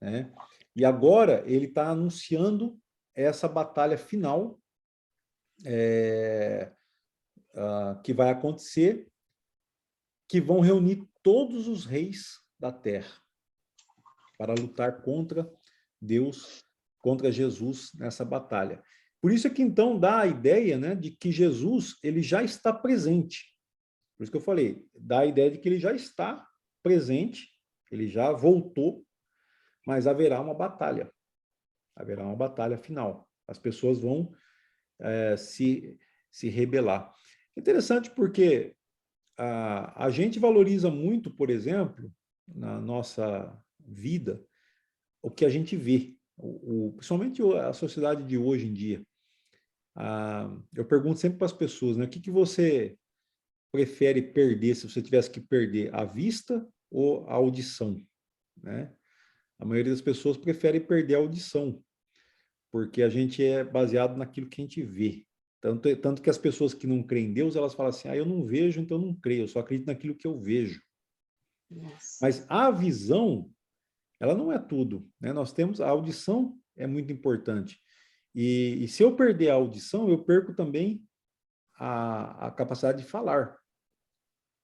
né? E agora ele está anunciando essa batalha final que vai acontecer, que vão reunir todos os reis da terra para lutar contra Deus, contra Jesus nessa batalha. Por isso é que então dá a ideia, né, de que Jesus, ele já está presente. Por isso que eu falei, dá a ideia de que ele já está presente, ele já voltou, mas haverá uma batalha final. As pessoas vão se rebelar. Interessante porque a gente valoriza muito, por exemplo, na nossa vida, o que a gente vê, principalmente a sociedade de hoje em dia. Eu pergunto sempre para as pessoas, né, o que você prefere perder se você tivesse que perder a vista ou a audição, né? A maioria das pessoas prefere perder a audição, porque a gente é baseado naquilo que a gente vê. Tanto que as pessoas que não creem em Deus, elas falam assim, eu não vejo, então eu não creio, eu só acredito naquilo que eu vejo. Nossa. Mas a visão, ela não é tudo, né? Nós temos, a audição é muito importante. E se eu perder a audição, eu perco também a capacidade de falar.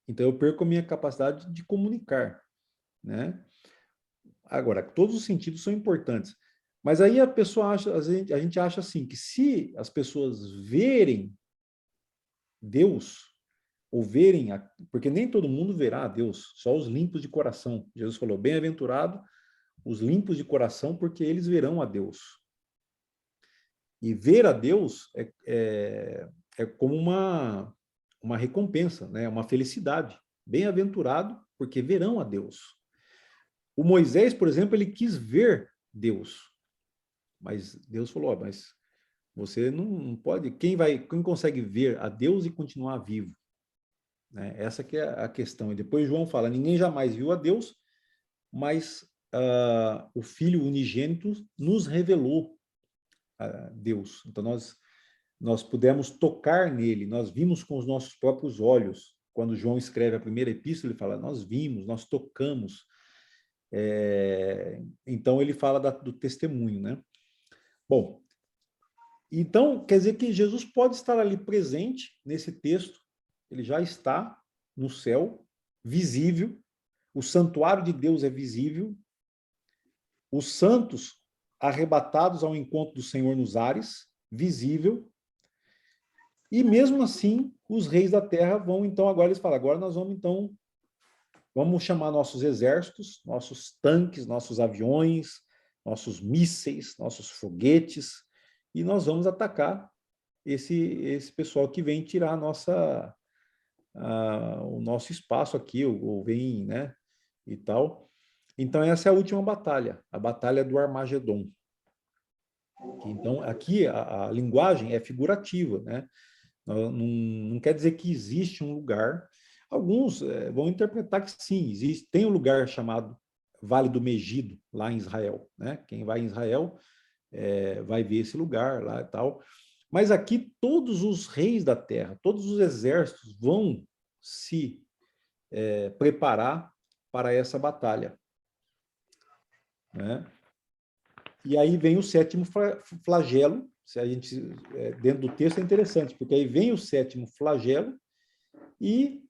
Então, eu perco a minha capacidade de comunicar, né? Agora, todos os sentidos são importantes. Mas aí a pessoa acha, a gente acha assim, que se as pessoas verem Deus, ou verem, porque nem todo mundo verá a Deus, só os limpos de coração. Jesus falou, bem-aventurado os limpos de coração, porque eles verão a Deus. E ver a Deus é como uma recompensa, né? Uma felicidade. Bem-aventurado, porque verão a Deus. O Moisés, por exemplo, ele quis ver Deus. Mas Deus falou, mas você não pode... Quem consegue ver a Deus e continuar vivo? Né? Essa que é a questão. E depois João fala, ninguém jamais viu a Deus, mas o Filho unigênito nos revelou a Deus. Então, nós pudemos tocar nele, nós vimos com os nossos próprios olhos. Quando João escreve a primeira epístola, ele fala, nós vimos, nós tocamos. Então, ele fala do testemunho, né? Bom, então, quer dizer que Jesus pode estar ali presente nesse texto, ele já está no céu, visível, o santuário de Deus é visível, os santos arrebatados ao encontro do Senhor nos ares, visível, E mesmo assim, os reis da terra vão, então, agora eles falam, agora nós vamos, então, vamos chamar nossos exércitos, nossos tanques, nossos aviões, nossos mísseis, nossos foguetes, e nós vamos atacar esse pessoal que vem tirar o nosso espaço aqui, ou vem, né, e tal. Então, essa é a última batalha, a batalha do Armagedon. Então, aqui a linguagem é figurativa, né? Não quer dizer que existe um lugar. Alguns vão interpretar que sim, existe. Tem um lugar chamado Vale do Megido, lá em Israel, né? Quem vai em Israel vai ver esse lugar lá e tal. Mas aqui todos os reis da terra, todos os exércitos vão se preparar para essa batalha, né? E aí vem o sétimo flagelo. Se a gente dentro do texto é interessante, porque aí vem o sétimo flagelo e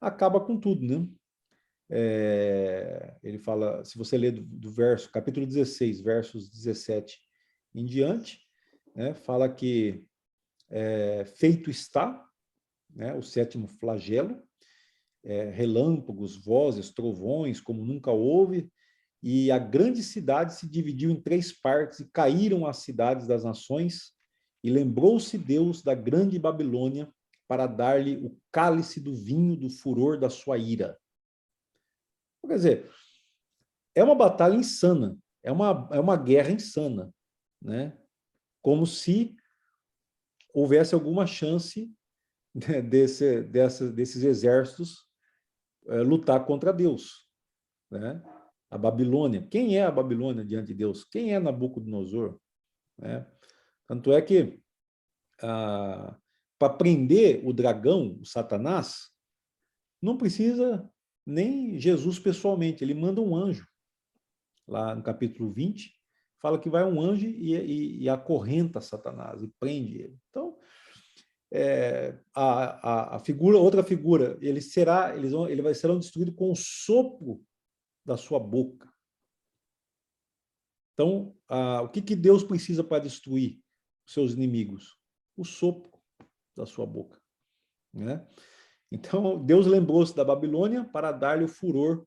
acaba com tudo, né? Ele fala, se você ler do verso, capítulo 16, versos 17 em diante, né, fala que feito está, né, o sétimo flagelo, relâmpagos, vozes, trovões, como nunca houve, e a grande cidade se dividiu em 3 partes, e caíram as cidades das nações, e lembrou-se Deus da grande Babilônia para dar-lhe o cálice do vinho do furor da sua ira. Quer dizer, é uma batalha insana, é uma guerra insana, né? Como se houvesse alguma chance, né, desses exércitos lutar contra Deus, né? A Babilônia. Quem é a Babilônia diante de Deus? Quem é Nabucodonosor? Né? Tanto é que, para prender o dragão, o Satanás, não precisa nem Jesus pessoalmente, ele manda um anjo. Lá no capítulo 20, fala que vai um anjo e acorrenta Satanás e prende ele. Então, a figura, outra figura, serão destruídos com o sopro da sua boca. Então, o que Deus precisa para destruir os seus inimigos? O sopro da sua boca, né? Então, Deus lembrou-se da Babilônia para dar-lhe o furor,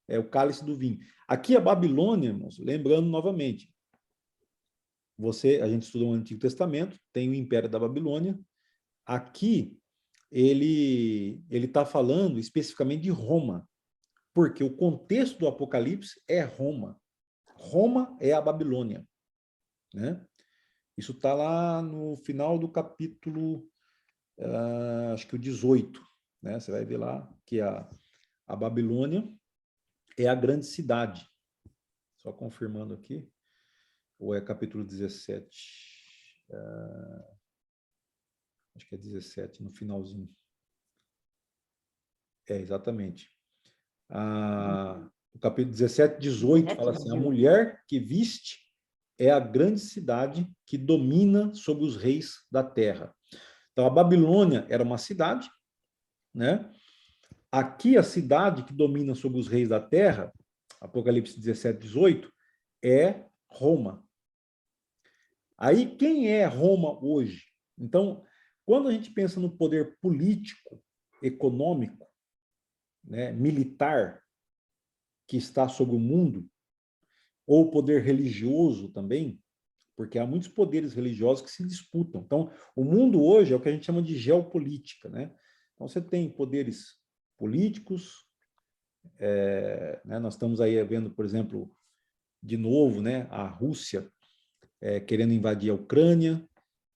o cálice do vinho. Aqui a Babilônia, irmãos, lembrando novamente, a gente estudou o Antigo Testamento, tem o Império da Babilônia. Aqui ele está falando especificamente de Roma, porque o contexto do Apocalipse é Roma. Roma é a Babilônia, né? Isso está lá no final do capítulo, acho que o 18, né? Você vai ver lá que a Babilônia é a grande cidade. Só confirmando aqui. Ou é capítulo 17? Acho que é 17, no finalzinho. Exatamente. O capítulo 17, 18 fala assim: a mulher que viste é a grande cidade que domina sobre os reis da terra. Então, a Babilônia era uma cidade, né? Aqui, a cidade que domina sobre os reis da terra, Apocalipse 17, 18, é Roma. Aí, quem é Roma hoje? Então, quando a gente pensa no poder político, econômico, né, militar, que está sobre o mundo, ou poder religioso também, porque há muitos poderes religiosos que se disputam. Então, o mundo hoje é o que a gente chama de geopolítica, né? Então, você tem poderes políticos, né? Nós estamos aí vendo, por exemplo, de novo, né, a Rússia querendo invadir a Ucrânia,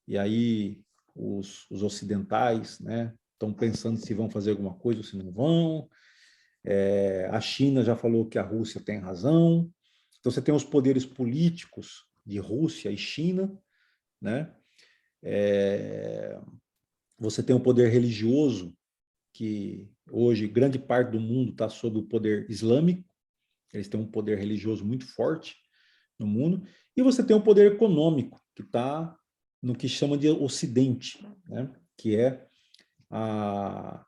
e aí os ocidentais, né, estão pensando se vão fazer alguma coisa ou se não vão. A China já falou que a Rússia tem razão. Então, você tem os poderes políticos de Rússia e China, né? Você tem o poder religioso, que hoje grande parte do mundo está sob o poder islâmico, eles têm um poder religioso muito forte no mundo, e você tem o poder econômico, que está no que chama de Ocidente, né? Que é a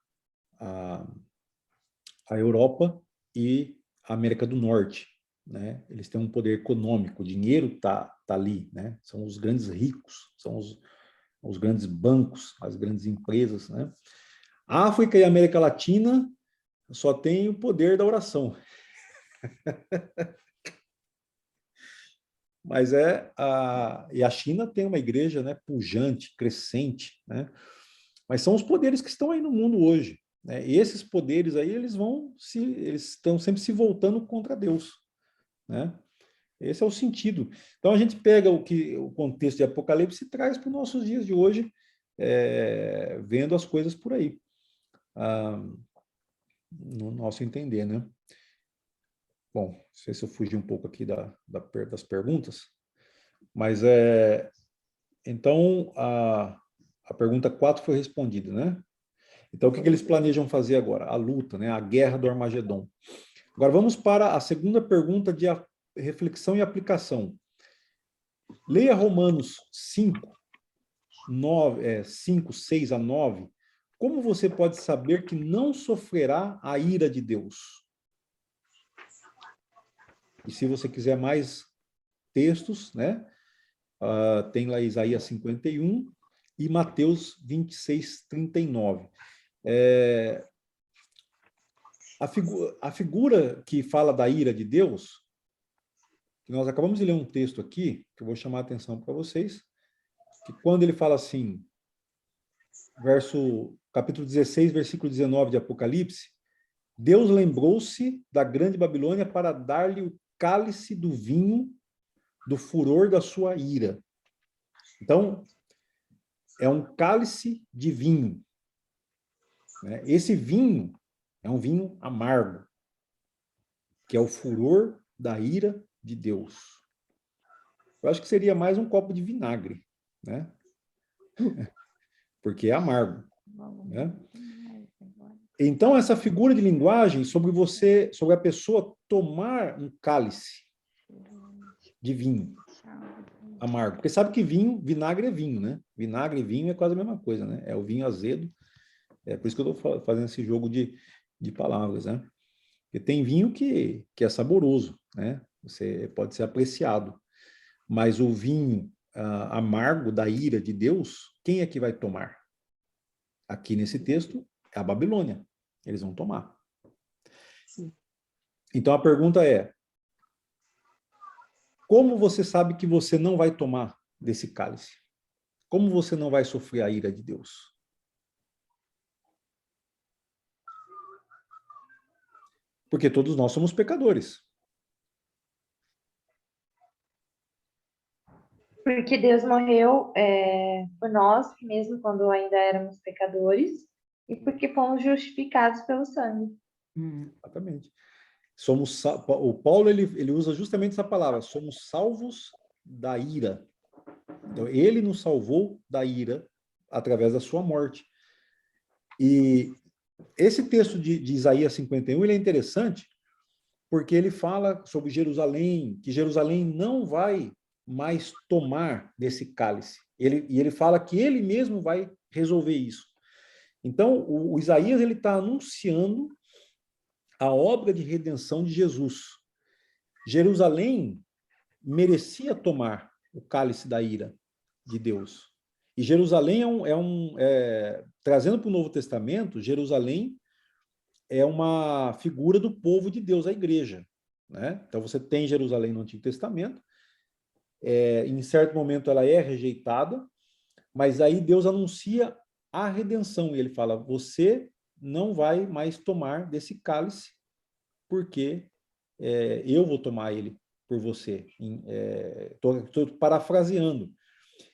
Europa e a América do Norte, né? Eles têm um poder econômico, o dinheiro tá ali, né? São os grandes ricos, são os grandes bancos, as grandes empresas, né? África e América Latina só tem o poder da oração. Mas e a China tem uma igreja, né, pujante, crescente, né? Mas são os poderes que estão aí no mundo hoje, né? E esses poderes aí, eles estão sempre se voltando contra Deus, né? Esse é o sentido. Então a gente pega o contexto de Apocalipse e traz para os nossos dias de hoje, vendo as coisas por aí, no nosso entender, né? Bom, não sei se eu fugi um pouco aqui das perguntas, mas então a pergunta 4 foi respondida, né? Então, o que eles planejam fazer agora? A luta, né? A guerra do Armagedon. Agora, vamos para a segunda pergunta de reflexão e aplicação. Leia Romanos 5, 6 a 9. Como você pode saber que não sofrerá a ira de Deus? E se você quiser mais textos, né? Tem lá Isaías 51 e Mateus 26, 39. A figura que fala da ira de Deus, que nós acabamos de ler um texto aqui, que eu vou chamar a atenção para vocês, que quando ele fala assim, capítulo 16, versículo 19 de Apocalipse, Deus lembrou-se da grande Babilônia para dar-lhe o cálice do vinho do furor da sua ira. Então, é um cálice de vinho, né? Esse vinho é um vinho amargo, que é o furor da ira de Deus. Eu acho que seria mais um copo de vinagre, né? Porque é amargo, né? Então, essa figura de linguagem sobre a pessoa tomar um cálice de vinho amargo. Porque sabe que vinagre é vinho, né? Vinagre e vinho é quase a mesma coisa, né? É o vinho azedo. É por isso que eu estou fazendo esse jogo de palavras, né? Porque tem vinho que é saboroso, né? Pode ser apreciado. Mas o vinho amargo da ira de Deus, quem é que vai tomar? Aqui nesse texto, é a Babilônia. Eles vão tomar. Sim. Então a pergunta é: como você sabe que você não vai tomar desse cálice? Como você não vai sofrer a ira de Deus? Porque todos nós somos pecadores. Porque Deus morreu por nós, mesmo quando ainda éramos pecadores, e porque fomos justificados pelo sangue. Exatamente. O Paulo ele usa justamente essa palavra, somos salvos da ira. Então, ele nos salvou da ira através da sua morte. E esse texto de Isaías 51 ele é interessante porque ele fala sobre Jerusalém, que Jerusalém não vai mais tomar desse cálice. E ele fala que ele mesmo vai resolver isso. Então, o Isaías ele está anunciando a obra de redenção de Jesus. Jerusalém merecia tomar o cálice da ira de Deus. E Jerusalém trazendo para o Novo Testamento, Jerusalém é uma figura do povo de Deus, a igreja, né? Então você tem Jerusalém no Antigo Testamento, em certo momento ela é rejeitada, mas aí Deus anuncia a redenção, e ele fala, você não vai mais tomar desse cálice, porque eu vou tomar ele por você. Estou parafraseando.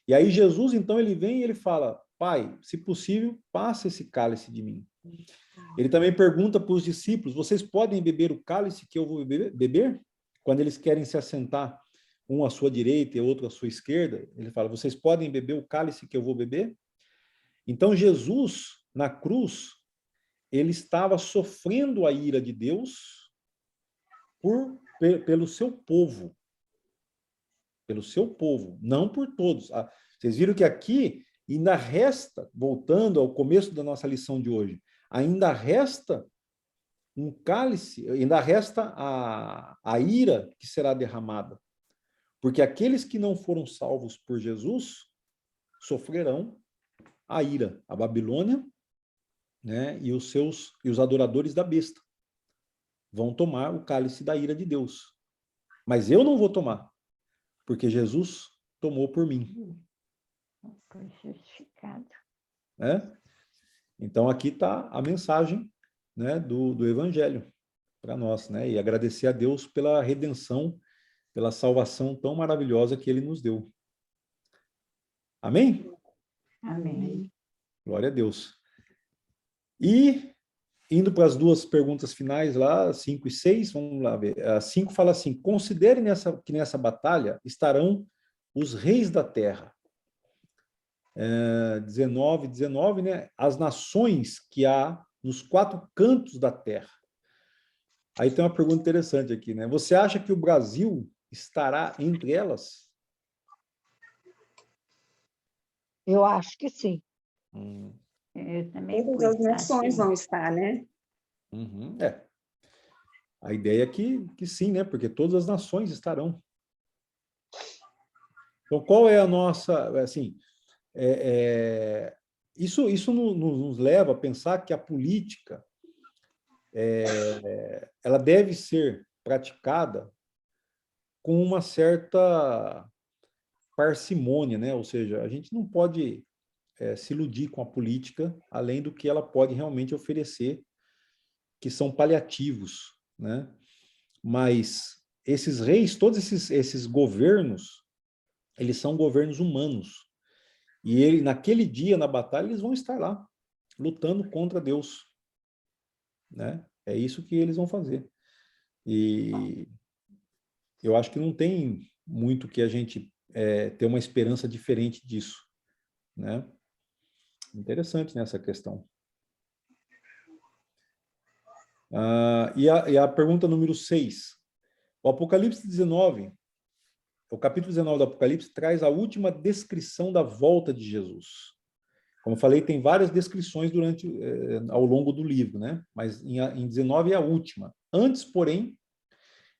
E aí Jesus, então, ele vem e ele fala, Pai, se possível, passa esse cálice de mim. Ele também pergunta para os discípulos, vocês podem beber o cálice que eu vou beber? Quando eles querem se assentar, um à sua direita e outro à sua esquerda, ele fala, vocês podem beber o cálice que eu vou beber? Então, Jesus, na cruz, ele estava sofrendo a ira de Deus pelo seu povo. Pelo seu povo, não por todos. Vocês viram que aqui ainda resta, voltando ao começo da nossa lição de hoje, ainda resta um cálice, ainda resta a ira que será derramada. Porque aqueles que não foram salvos por Jesus sofrerão a ira, a Babilônia, né, e os adoradores da besta vão tomar o cálice da ira de Deus. Mas eu não vou tomar, porque Jesus tomou por mim. Foi justificado. Né? Então, aqui está a mensagem, né, do Evangelho para nós, né? E agradecer a Deus pela redenção, pela salvação tão maravilhosa que Ele nos deu. Amém? Amém. Glória a Deus. E, indo para as duas perguntas finais lá, 5 e 6, vamos lá ver. A 5 fala assim, considere que nessa batalha estarão os reis da terra. 19, né? As nações que há nos 4 cantos da terra. Aí tem uma pergunta interessante aqui, né? Você acha que o Brasil estará entre elas? Eu acho que sim. Eu também Todas as acho nações que vão estar, né? Uhum, A ideia é que sim, né? Porque todas as nações estarão. Então, qual é a nossa... Assim, isso nos leva a pensar que a política ela deve ser praticada com uma certa parcimônia, né? Ou seja, a gente não pode se iludir com a política, além do que ela pode realmente oferecer, que são paliativos, né? Mas esses reis, todos esses governos, eles são governos humanos. E naquele dia, na batalha, eles vão estar lá, lutando contra Deus. Né? É isso que eles vão fazer. E eu acho que não tem muito que a gente ter uma esperança diferente disso. Né? Interessante nessa questão. E a pergunta número 6. O Apocalipse 19, o capítulo 19 do Apocalipse traz a última descrição da volta de Jesus. Como eu falei, tem várias descrições ao longo do livro, né? Mas em 19 é a última. Antes, porém,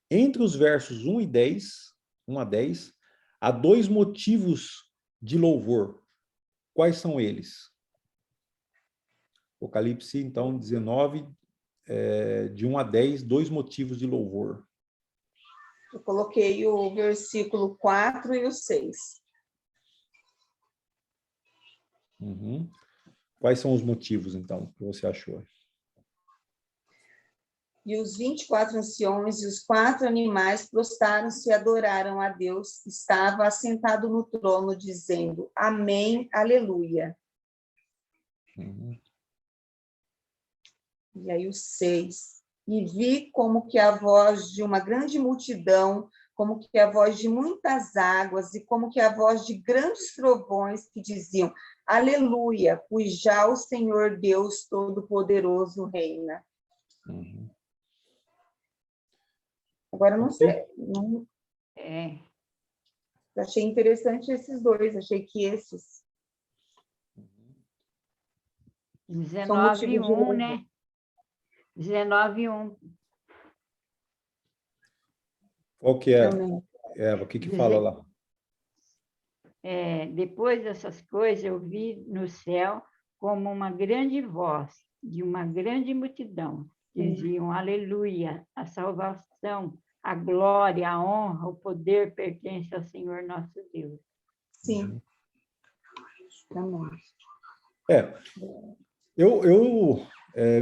entre os versos 1 a 10, há 2 motivos de louvor. Quais são eles? Apocalipse, então, 19, de 1 a 10, 2 motivos de louvor. Eu coloquei o versículo 4 e o 6. Uhum. Quais são os motivos, então, que você achou? E os 24 anciões e os 4 animais prostraram-se e adoraram a Deus, que estava assentado no trono, dizendo, Amém, Aleluia. Uhum. E aí o 6. E vi como que a voz de uma grande multidão, como que a voz de muitas águas, e como que a voz de grandes trovões que diziam, Aleluia, pois já o Senhor Deus Todo-Poderoso reina. Uhum. Agora, não sei, achei interessante esses 2, achei que esses 19:1, né? 19:1. Qual que é? também. O que fala lá? Depois dessas coisas, eu vi no céu como uma grande voz de uma grande multidão. Diziam, Aleluia, a salvação, a glória, a honra, o poder pertence ao Senhor nosso Deus. Sim. Também.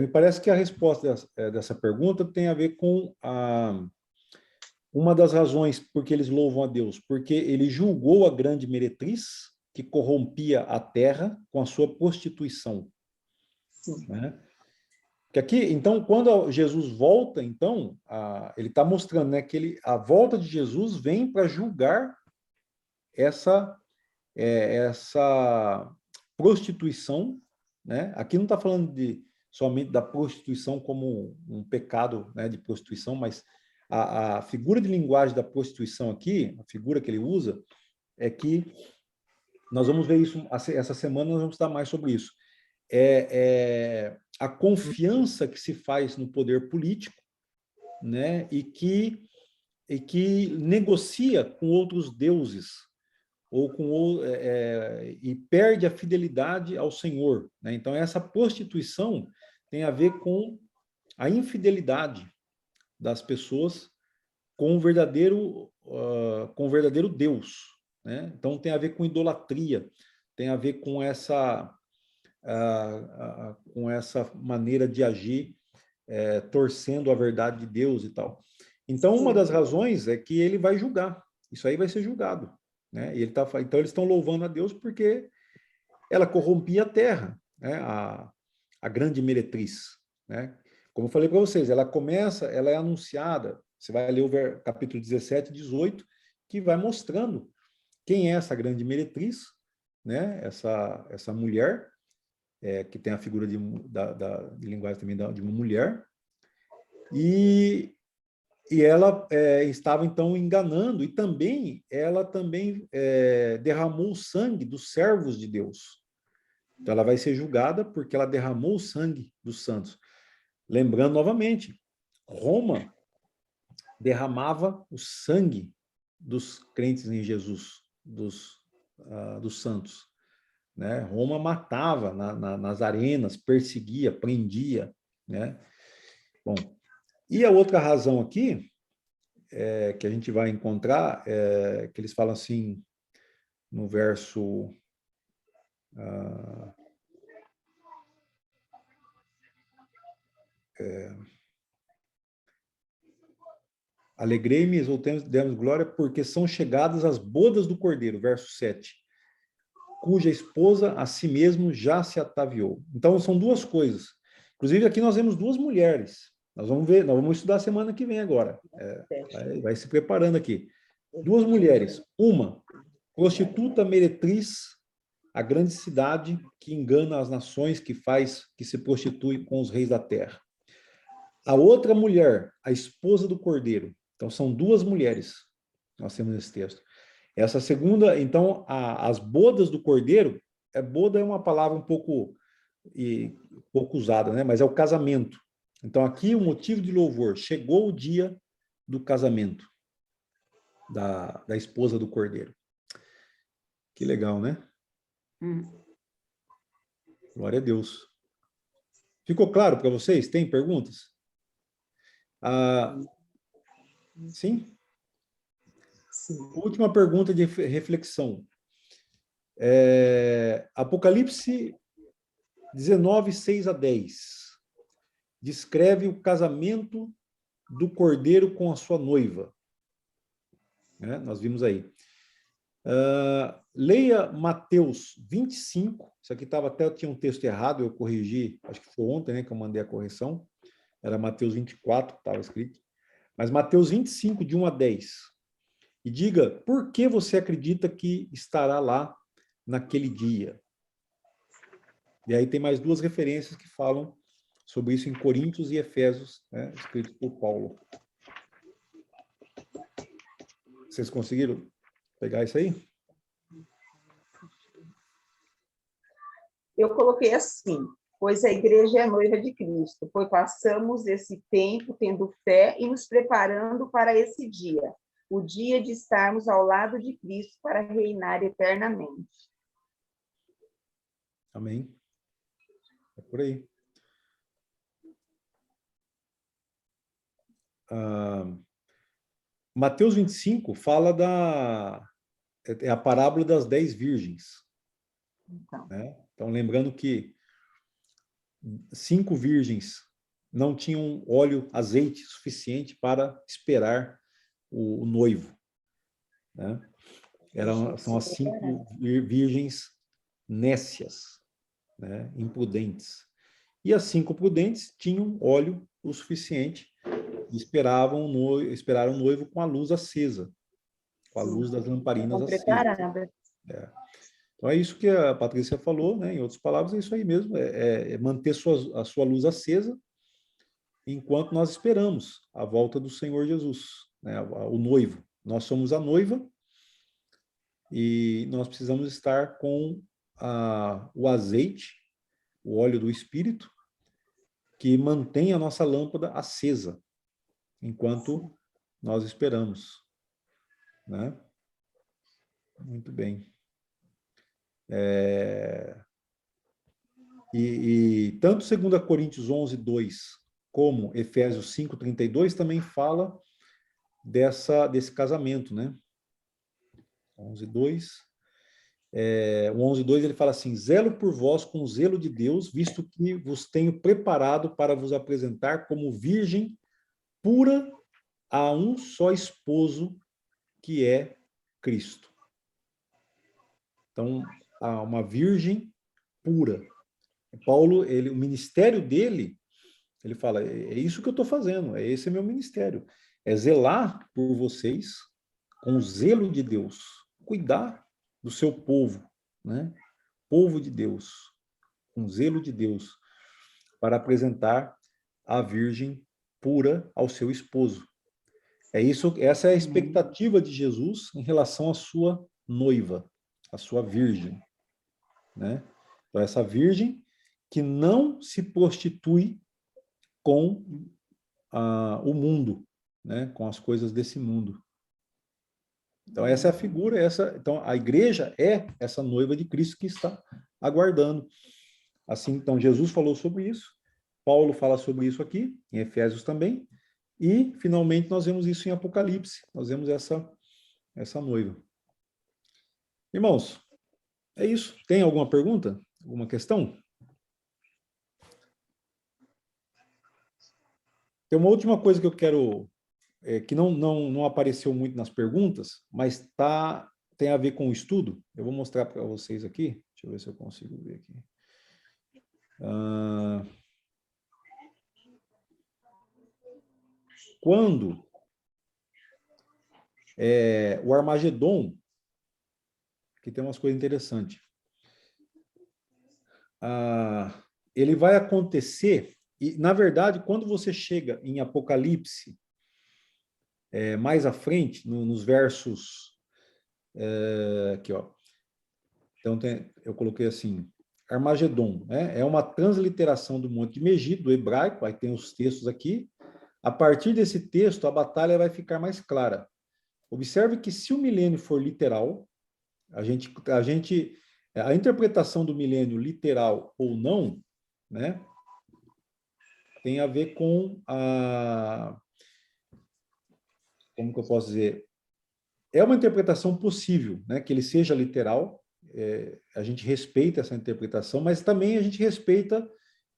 Me parece que a resposta dessa pergunta tem a ver com uma das razões por que eles louvam a Deus, porque ele julgou a grande meretriz que corrompia a terra com a sua prostituição. Sim. Né? Que aqui, então, quando Jesus volta, então, ele está mostrando, né, que a volta de Jesus vem para julgar essa prostituição, né? Aqui não está falando somente da prostituição como um pecado, né, de prostituição, mas a figura de linguagem da prostituição aqui, a figura que ele usa, é que nós vamos ver isso, essa semana nós vamos estudar mais sobre isso. A confiança que se faz no poder político, né, e que negocia com outros deuses e perde a fidelidade ao Senhor, né? Então, essa prostituição tem a ver com a infidelidade das pessoas com o verdadeiro Deus, né? Então, tem a ver com idolatria, tem a ver com essa maneira de agir, torcendo a verdade de Deus e tal. Então, uma das razões é que ele vai julgar. Isso aí vai ser julgado, né? E então, eles estão louvando a Deus porque ela corrompia a terra, né? A grande meretriz, né? Como eu falei para vocês, ela é anunciada, você vai ler o capítulo 17 e 18, que vai mostrando quem é essa grande meretriz, né? Essa mulher, que tem a figura de linguagem também de uma mulher, e ela estava, então, enganando, e ela também derramou o sangue dos servos de Deus. Então, ela vai ser julgada porque ela derramou o sangue dos santos. Lembrando, novamente, Roma derramava o sangue dos crentes em Jesus, dos santos, né? Roma matava nas arenas, perseguia, prendia, né? Bom, e a outra razão aqui, que a gente vai encontrar, que eles falam assim, no verso... Alegrei-me, exultemos, demos glória, porque são chegadas as bodas do Cordeiro, verso 7, cuja esposa a si mesmo já se ataviou. Então, são duas coisas. Inclusive, aqui nós vemos duas mulheres. Nós vamos estudar semana que vem agora. Vai se preparando aqui. Duas mulheres. Uma, prostituta meretriz, a grande cidade que engana as nações, que se prostitui com os reis da terra. A outra mulher, a esposa do Cordeiro. Então, são duas mulheres que nós temos nesse texto. Essa segunda, então, as bodas do Cordeiro, boda é uma palavra um pouco usada, né? Mas é o casamento. Então, aqui o motivo de louvor, chegou o dia do casamento da esposa do Cordeiro. Que legal, né? Glória a Deus. Ficou claro para vocês? Tem perguntas? Sim? Sim. Última pergunta de reflexão. Apocalipse 19, 6 a 10. Descreve o casamento do Cordeiro com a sua noiva. Nós vimos aí. Leia Mateus 25. Isso aqui tinha um texto errado, eu corrigi, acho que foi ontem, né, que eu mandei a correção. Era Mateus 24 que estava escrito. Mas Mateus 25, de 1 a 10. E diga por que você acredita que estará lá naquele dia. E aí tem mais duas referências que falam sobre isso em Coríntios e Efésios, né, escritos por Paulo. Vocês conseguiram pegar isso aí? Eu coloquei assim, pois a igreja é a noiva de Cristo, pois passamos esse tempo tendo fé e nos preparando para esse dia, o dia de estarmos ao lado de Cristo para reinar eternamente. Amém. É por aí. Mateus 25 fala é a parábola das 10 virgens. Né? Então, lembrando que 5 virgens não tinham óleo, azeite suficiente para esperar o noivo. Né? São as 5 virgens nécias, né? Imprudentes. E as 5 prudentes tinham óleo o suficiente e esperaram o noivo com a luz acesa, com a luz das lamparinas acesas. Então, é isso que a Patrícia falou, né? Em outras palavras, é isso aí mesmo, é manter a sua luz acesa enquanto nós esperamos a volta do Senhor Jesus, né? O noivo. Nós somos a noiva e nós precisamos estar com o azeite, o óleo do Espírito, que mantém a nossa lâmpada acesa enquanto nós esperamos, né? Muito bem. E tanto 2 Coríntios 11, 2, como Efésios 5, 32, também fala desse casamento, né? 11, 2. O 11, 2, ele fala assim: zelo por vós com o zelo de Deus, visto que vos tenho preparado para vos apresentar como virgem pura a um só esposo, que é Cristo. Então, a uma virgem pura. Paulo, o ministério dele, ele fala, é isso que eu estou fazendo, esse é meu ministério. É zelar por vocês com o zelo de Deus, cuidar do seu povo, né? Povo de Deus, com zelo de Deus, para apresentar a virgem pura ao seu esposo. Essa é a expectativa de Jesus em relação à sua noiva, à sua virgem, né? Então, essa virgem que não se prostitui com o mundo, né? Com as coisas desse mundo. Então, essa é a figura, então, a igreja é essa noiva de Cristo que está aguardando. Assim, então, Jesus falou sobre isso, Paulo fala sobre isso aqui, em Efésios também, e, finalmente, nós vemos isso em Apocalipse, nós vemos essa noiva. Irmãos, é isso. Tem alguma pergunta? Alguma questão? Tem uma última coisa que eu quero, que não apareceu muito nas perguntas, mas tem a ver com o estudo. Eu vou mostrar para vocês aqui. Deixa eu ver se eu consigo ver aqui. Quando o Armagedon, que tem umas coisas interessantes, ele vai acontecer, e, na verdade, quando você chega em Apocalipse, mais à frente, nos versos, aqui, ó. Então, eu coloquei assim, Armagedon, né? É uma transliteração do Monte de Megido, do hebraico, aí tem os textos aqui. A partir desse texto, a batalha vai ficar mais clara. Observe que se o milênio for literal, a interpretação do milênio literal ou não, né, tem a ver com como que eu posso dizer? É uma interpretação possível, né, que ele seja literal, a gente respeita essa interpretação, mas também a gente respeita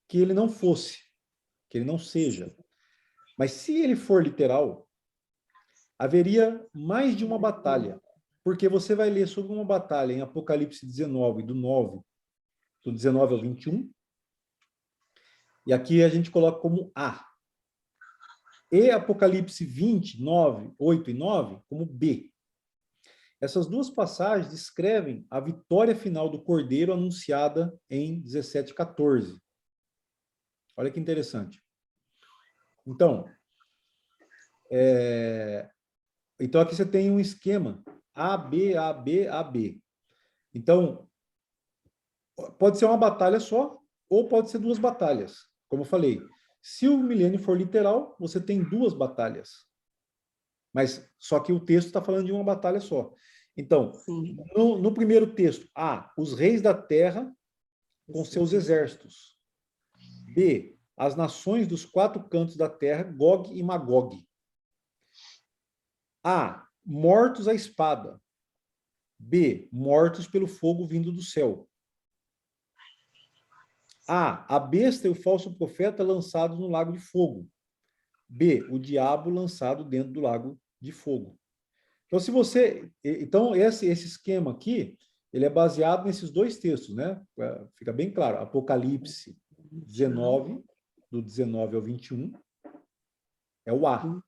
que ele não fosse, que ele não seja. Mas se ele for literal, haveria mais de uma batalha, porque você vai ler sobre uma batalha em Apocalipse 19, do 19 ao 21, e aqui a gente coloca como A. E Apocalipse 20, 9, 8 e 9 como B. Essas duas passagens descrevem a vitória final do Cordeiro anunciada em 17:14. Olha que interessante. Então, aqui você tem um esquema A, B, A, B, A, B. Então, pode ser uma batalha só, ou pode ser duas batalhas. Como eu falei, se o milênio for literal, você tem duas batalhas. Mas só que o texto está falando de uma batalha só. Então, no primeiro texto, A, os reis da terra com seus exércitos. B, as nações dos quatro cantos da terra, Gog e Magog. A, mortos à espada. B, mortos pelo fogo vindo do céu. A besta e o falso profeta lançados no lago de fogo. B, o diabo lançado dentro do lago de fogo. Então, esse esquema aqui, ele é baseado nesses dois textos, né? Fica bem claro. Apocalipse 19, do 19 ao 21, é o A.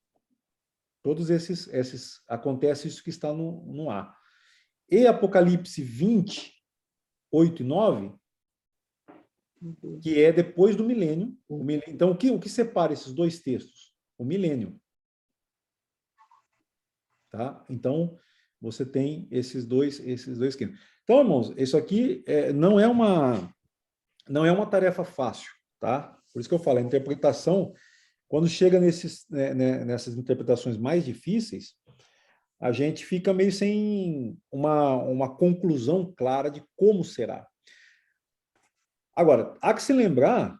Todos esses acontece isso que está no A. E Apocalipse 20, 8 e 9, que é depois do milênio. Então, o que separa esses dois textos? O milênio. Tá? Então, você tem esses dois esquemas. Então, irmãos, isso aqui não é uma tarefa fácil, tá? Por isso que eu falo, a interpretação, quando chega nessas interpretações mais difíceis, a gente fica meio sem uma conclusão clara de como será. Agora, há que se lembrar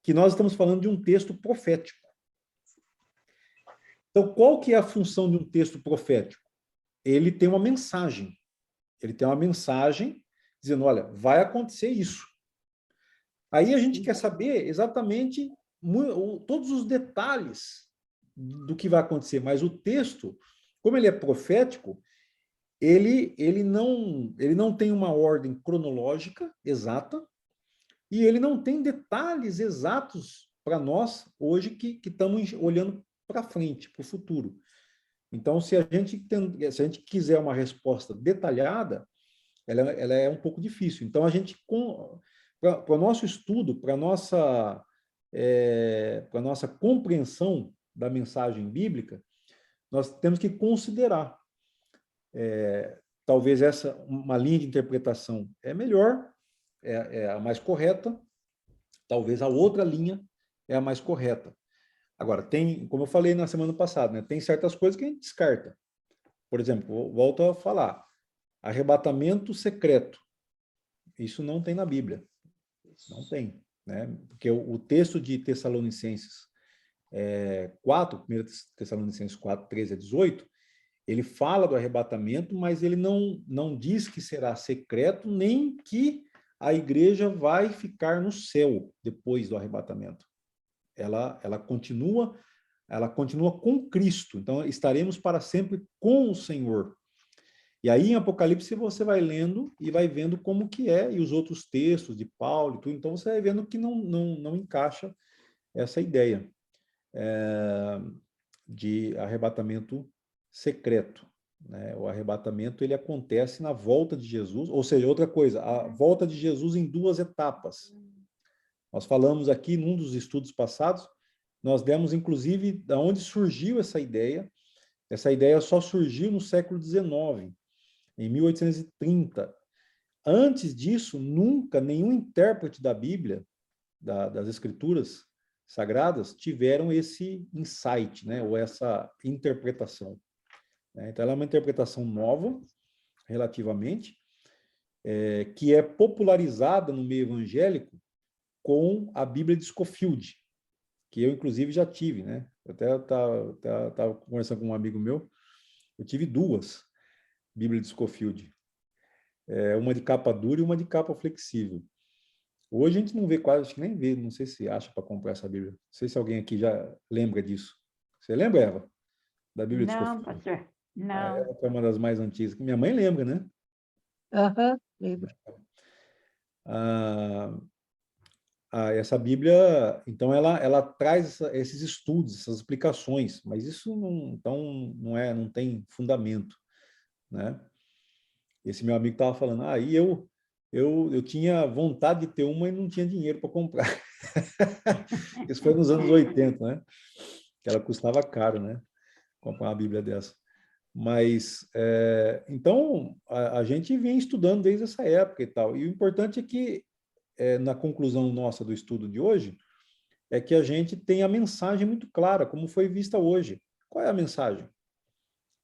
que nós estamos falando de um texto profético. Então, qual que é a função de um texto profético? Ele tem uma mensagem. Ele tem uma mensagem dizendo, olha, vai acontecer isso. Aí a gente quer saber exatamente todos os detalhes do que vai acontecer, mas o texto, como ele é profético, ele não tem uma ordem cronológica exata e ele não tem detalhes exatos para nós hoje que estamos olhando para frente, para o futuro. Então, se a gente quiser uma resposta detalhada, ela é um pouco difícil. Então, para o nosso estudo, para a nossa compreensão da mensagem bíblica, nós temos que considerar. Talvez uma linha de interpretação é melhor, é a mais correta, talvez a outra linha é a mais correta. Agora, como eu falei na semana passada, né, tem certas coisas que a gente descarta. Por exemplo, volto a falar, arrebatamento secreto. Isso não tem na Bíblia. Não tem, né? Porque o texto de Tessalonicenses 1 Tessalonicenses 4, 13 a 18, ele fala do arrebatamento, mas ele não diz que será secreto, nem que a igreja vai ficar no céu depois do arrebatamento. Ela continua com Cristo. Então, estaremos para sempre com o Senhor. E aí, em Apocalipse, você vai lendo e vai vendo como que é, e os outros textos de Paulo e tudo. Então, você vai vendo que não encaixa essa ideia de arrebatamento secreto, né? O arrebatamento, ele acontece na volta de Jesus, ou seja, outra coisa, a volta de Jesus em 2 etapas. Nós falamos aqui, num dos estudos passados, nós demos, inclusive, de onde surgiu essa ideia. Essa ideia só surgiu no século XIX, em 1830. Antes disso, nunca nenhum intérprete da Bíblia, das Escrituras Sagradas, tiveram esse insight, né, ou essa interpretação. Então, ela é uma interpretação nova, relativamente, que é popularizada no meio evangélico com a Bíblia de Scofield, que eu, inclusive, já tive, né? Eu até estava conversando com um amigo meu, eu tive 2 Bíblias de Scofield, uma de capa dura e uma de capa flexível. Hoje a gente não vê quase, acho que nem vê, não sei se acha para comprar essa Bíblia. Não sei se alguém aqui já lembra disso. Você lembra, Eva, da Bíblia de Não, Scofield? pastor, não. Ela é uma das mais antigas. Minha mãe lembra, né? Lembro. Essa Bíblia, então, ela traz esses estudos, essas explicações, mas isso não tem fundamento, né? Esse meu amigo estava falando, e eu tinha vontade de ter uma e não tinha dinheiro para comprar. Isso foi nos anos 80, né? Que ela custava caro, né? Comprar uma Bíblia dessa. Mas, então, a gente vem estudando desde essa época e tal. E o importante é que, na conclusão nossa do estudo de hoje, é que a gente tem a mensagem muito clara, como foi vista hoje. Qual é a mensagem?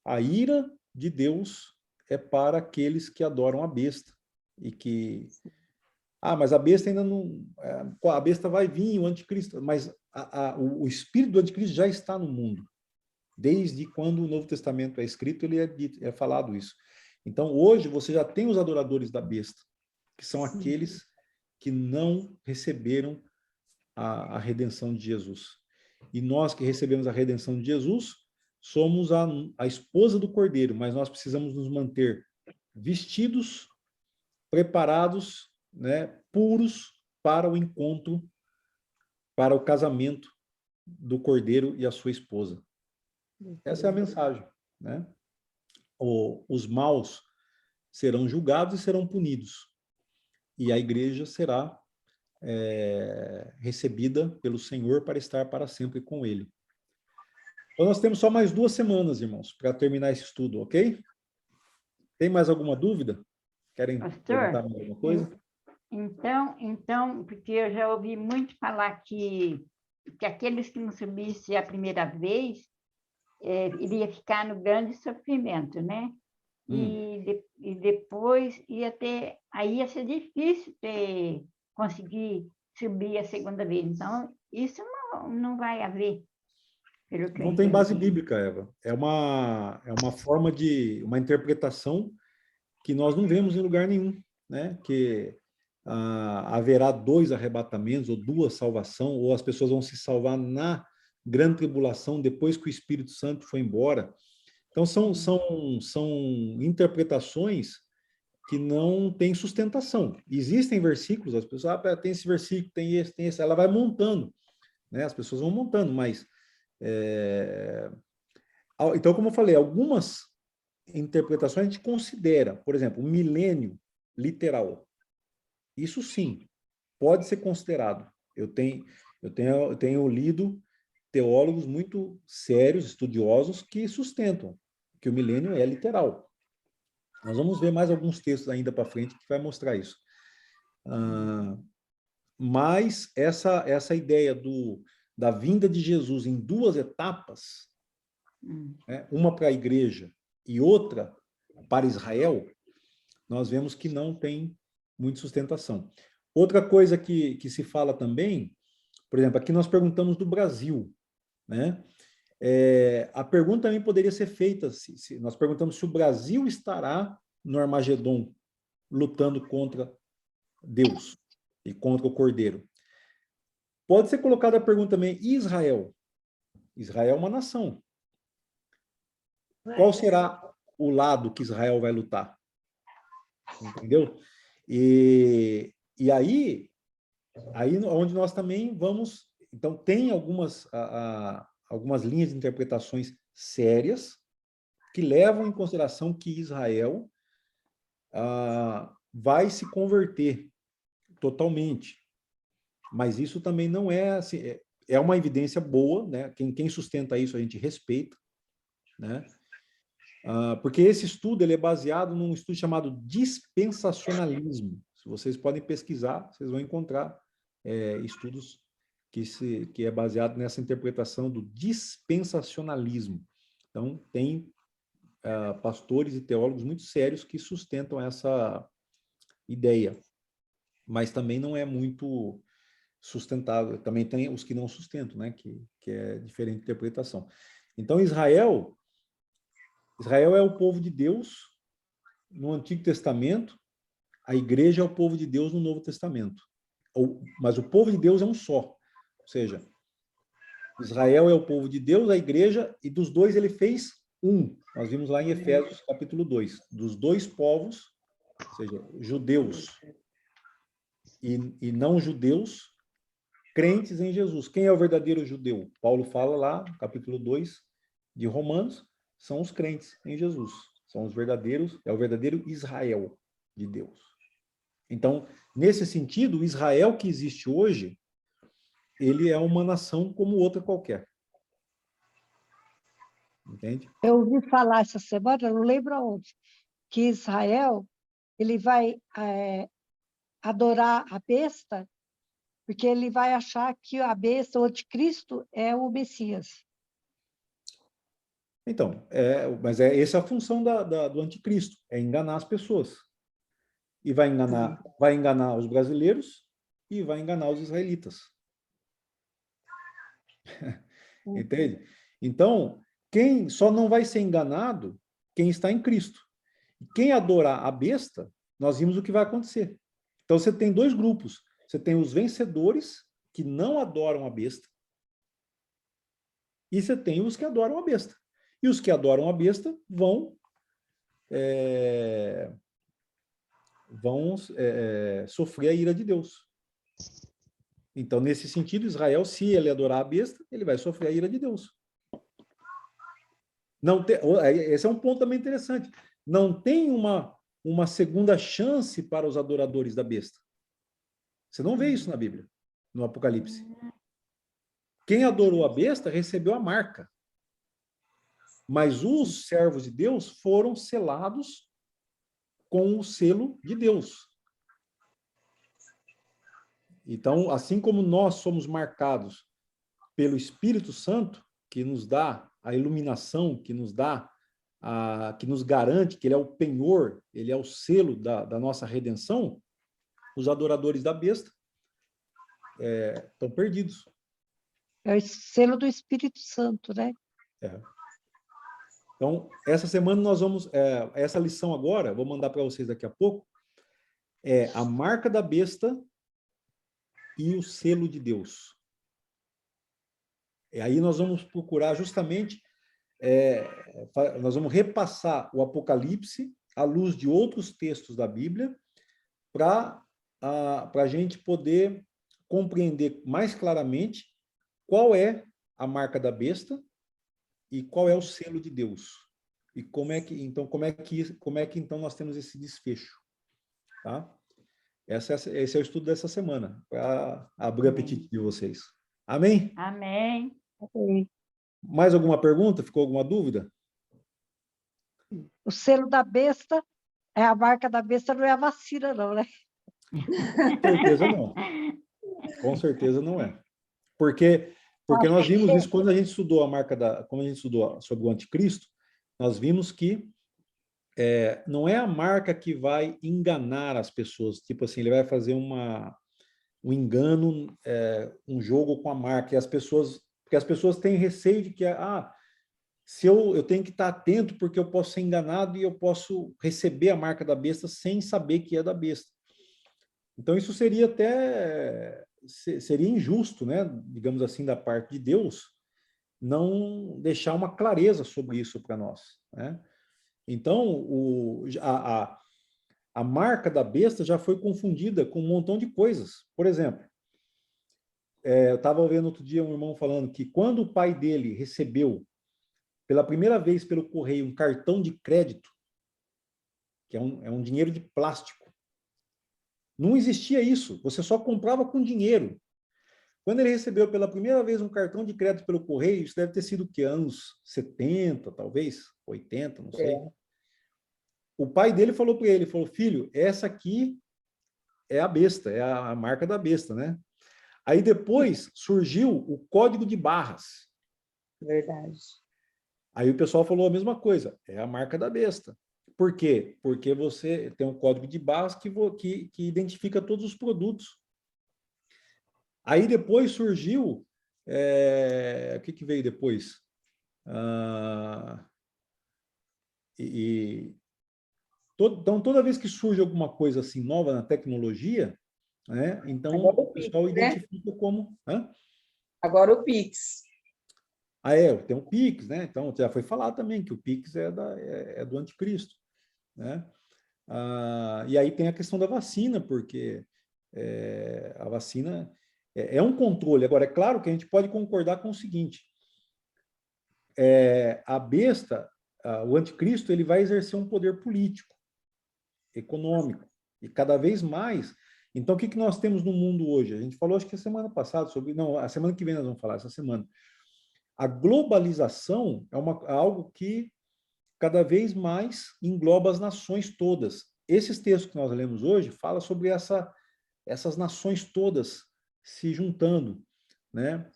A ira de Deus é para aqueles que adoram a besta. E que... mas a besta ainda não... a besta vai vir, o anticristo. Mas o espírito do anticristo já está no mundo. Desde quando o Novo Testamento é escrito, ele é falado isso. Então, hoje, você já tem os adoradores da besta, que são aqueles que não receberam a redenção de Jesus. E nós que recebemos a redenção de Jesus, somos a esposa do Cordeiro, mas nós precisamos nos manter vestidos, preparados, né, puros para o encontro, para o casamento do Cordeiro e a sua esposa. Essa é a mensagem, né? Os maus serão julgados e serão punidos. E a igreja será recebida pelo Senhor para estar para sempre com Ele. Então, nós temos só mais 2 semanas, irmãos, para terminar esse estudo, ok? Tem mais alguma dúvida? Querem perguntar mais alguma coisa? Então, porque eu já ouvi muito falar que aqueles que não subissem a primeira vez iria ficar no grande sofrimento, né? E depois aí ia ser difícil conseguir subir a segunda vez. Então, isso não vai haver, pelo que eu Não tem base entendi. bíblica, Eva. É uma forma uma interpretação que nós não vemos em lugar nenhum, né? Que haverá 2 arrebatamentos ou 2 salvação, ou as pessoas vão se salvar na grande tribulação depois que o Espírito Santo foi embora. Então, são interpretações que não têm sustentação. Existem versículos, as pessoas, tem esse versículo, tem esse, ela vai montando, né? As pessoas vão montando, mas... Então, como eu falei, algumas interpretações a gente considera, por exemplo, o milênio literal. Isso sim, pode ser considerado. Eu tenho lido teólogos muito sérios, estudiosos, que sustentam que o milênio é literal. Nós vamos ver mais alguns textos ainda para frente que vai mostrar isso. Mas essa ideia da vinda de Jesus em 2 etapas, né, uma para a igreja e outra para Israel, nós vemos que não tem muita sustentação. Outra coisa que se fala também, por exemplo, aqui nós perguntamos do Brasil, né? A pergunta também poderia ser feita, nós perguntamos se o Brasil estará no Armagedon, lutando contra Deus e contra o Cordeiro. Pode ser colocada a pergunta também, e Israel? Israel é uma nação. Qual será o lado que Israel vai lutar? Entendeu? E aí onde nós também vamos... Então, tem algumas linhas de interpretações sérias que levam em consideração que Israel vai se converter totalmente. Mas isso também não é assim, é uma evidência boa, né? Quem sustenta isso a gente respeita, né? Porque esse estudo ele é baseado num estudo chamado dispensacionalismo. Se vocês podem pesquisar, vocês vão encontrar estudos que é baseado nessa interpretação do dispensacionalismo. Então, tem pastores e teólogos muito sérios que sustentam essa ideia, mas também não é muito sustentável. Também tem os que não sustentam, né? Que é diferente de interpretação. Então, Israel é o povo de Deus no Antigo Testamento, a igreja é o povo de Deus no Novo Testamento. Mas o povo de Deus é um só. Ou seja, Israel é o povo de Deus, a igreja, e dos dois ele fez um. Nós vimos lá em Efésios capítulo 2. Dos 2 povos, ou seja, judeus e não judeus, crentes em Jesus. Quem é o verdadeiro judeu? Paulo fala lá, capítulo 2 de Romanos, são os crentes em Jesus. São os verdadeiros, é o verdadeiro Israel de Deus. Então, nesse sentido, o Israel que existe hoje, ele é uma nação como outra qualquer. Entende? Eu ouvi falar essa semana, não lembro aonde, que Israel ele vai adorar a besta, porque ele vai achar que a besta, o anticristo, é o Messias. Então, mas essa é a função do anticristo, é enganar as pessoas. E vai enganar os brasileiros e vai enganar os israelitas. Entende? Então, quem só não vai ser enganado, quem está em Cristo. Quem adorar a besta, nós vimos o que vai acontecer. Então, você tem 2 grupos. Você tem os vencedores, que não adoram a besta, e você tem os que adoram a besta. E os que adoram a besta vão sofrer a ira de Deus. Então, nesse sentido, Israel, se ele adorar a besta, ele vai sofrer a ira de Deus. Esse é um ponto também interessante. Não tem uma segunda chance para os adoradores da besta. Você não vê isso na Bíblia, no Apocalipse. Quem adorou a besta recebeu a marca. Mas os servos de Deus foram selados com o selo de Deus. Então, assim como nós somos marcados pelo Espírito Santo, que nos dá a iluminação, que nos dá, que nos garante que ele é o penhor, ele é o selo da nossa redenção, os adoradores da besta estão perdidos. É o selo do Espírito Santo, né? Então, essa semana nós vamos, essa lição agora, vou mandar para vocês daqui a pouco, é a marca da besta e o selo de Deus. E aí nós vamos procurar justamente, nós vamos repassar o Apocalipse à luz de outros textos da Bíblia, para a gente poder compreender mais claramente qual é a marca da besta e qual é o selo de Deus. E como é que então nós temos esse desfecho, tá? Esse é o estudo dessa semana, para abrir o apetite de vocês. Amém? Amém. Mais alguma pergunta? Ficou alguma dúvida? O selo da besta, a marca da besta não é a vacina, não, né? Com certeza não. Com certeza não é. Porque nós vimos isso quando a gente estudou quando a gente estudou sobre o anticristo, nós vimos que não é a marca que vai enganar as pessoas, tipo assim, ele vai fazer um engano, um jogo com a marca, porque as pessoas têm receio de que, se eu tenho que estar atento porque eu posso ser enganado e eu posso receber a marca da besta sem saber que é da besta. Então, isso seria injusto, né? Digamos assim, da parte de Deus, não deixar uma clareza sobre isso para nós, né? Então, a marca da besta já foi confundida com um montão de coisas. Por exemplo, eu estava vendo outro dia um irmão falando que quando o pai dele recebeu, pela primeira vez pelo correio, um cartão de crédito, que é um dinheiro de plástico, não existia isso, você só comprava com dinheiro. Quando ele recebeu pela primeira vez um cartão de crédito pelo correio, isso deve ter sido o quê? Anos 70, talvez? 80, não sei. O pai dele falou para ele, filho, essa aqui é a besta, é a marca da besta, né? Aí depois surgiu o código de barras. Verdade. Aí o pessoal falou a mesma coisa, é a marca da besta. Por quê? Porque você tem um código de barras que identifica todos os produtos. Aí depois surgiu, o que veio depois? Então, toda vez que surge alguma coisa assim nova na tecnologia, né, então Agora o pessoal Pix, né? identifica como... Agora o Pix. Tem o Pix, né? Então, já foi falado também que o Pix é do anticristo, né? E aí tem a questão da vacina, porque a vacina é um controle. Agora, é claro que a gente pode concordar com o seguinte, a besta, o anticristo, ele vai exercer um poder político, econômico, e cada vez mais. Então, o que nós temos no mundo hoje? A gente falou, acho que a semana passada, a semana que vem nós vamos falar, essa semana. A globalização é algo que cada vez mais engloba as nações todas. Esses textos que nós lemos hoje falam sobre essas nações todas se juntando, né?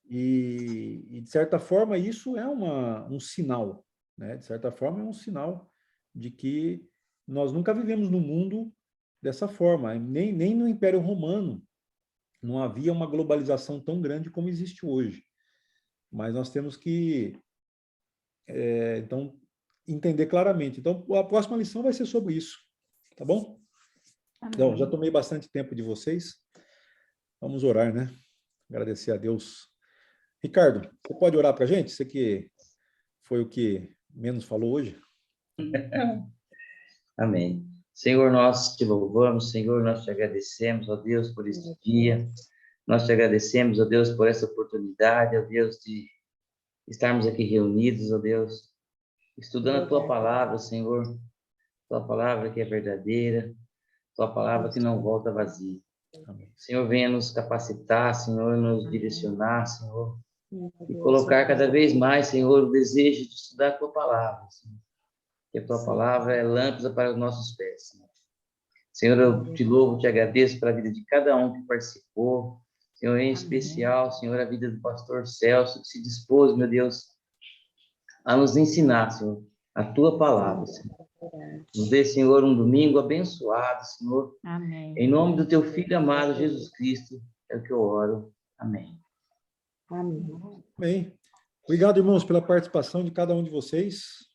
E de certa forma, isso é um sinal, né? De certa forma, é um sinal de que nós nunca vivemos no mundo dessa forma. Nem no Império Romano não havia uma globalização tão grande como existe hoje. Mas nós temos que, então, entender claramente. Então, a próxima lição vai ser sobre isso, tá bom? Então, já tomei bastante tempo de vocês. Vamos orar, né? Agradecer a Deus. Ricardo, você pode orar para a gente? Você que foi o que menos falou hoje. Amém. Senhor, nós te louvamos, Senhor, nós te agradecemos, ó Deus, por este dia. Nós te agradecemos, ó Deus, por essa oportunidade, ó Deus, de estarmos aqui reunidos, ó Deus, estudando a tua palavra, Senhor. Tua palavra que é verdadeira, tua palavra que não volta vazia. Amém. Senhor, venha nos capacitar, Senhor, nos direcionar, Senhor, e colocar cada vez mais, Senhor, o desejo de estudar a tua palavra, Senhor. Que a tua palavra é lâmpada para os nossos pés, Senhor. Senhor, eu te louvo, te agradeço pela vida de cada um que participou, Senhor, em especial, Senhor, a vida do pastor Celso, que se dispôs, meu Deus, a nos ensinar, Senhor, a tua palavra, Senhor. Nos dê, Senhor, um domingo abençoado, Senhor. Amém. Em nome do teu Filho amado, Jesus Cristo, é o que eu oro. Amém. Amém. Bem, obrigado, irmãos, pela participação de cada um de vocês.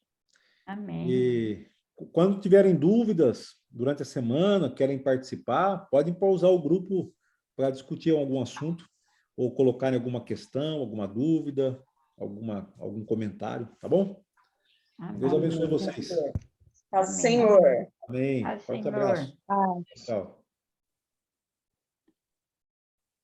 Amém. E quando tiverem dúvidas durante a semana, querem participar, podem pausar o grupo para discutir algum assunto ou colocarem alguma questão, alguma dúvida, algum comentário, tá bom? Deus Amém. abençoe vocês. Paz do Amém. Senhor. Amém. Paz do Forte Senhor. abraço. Ah, Tchau.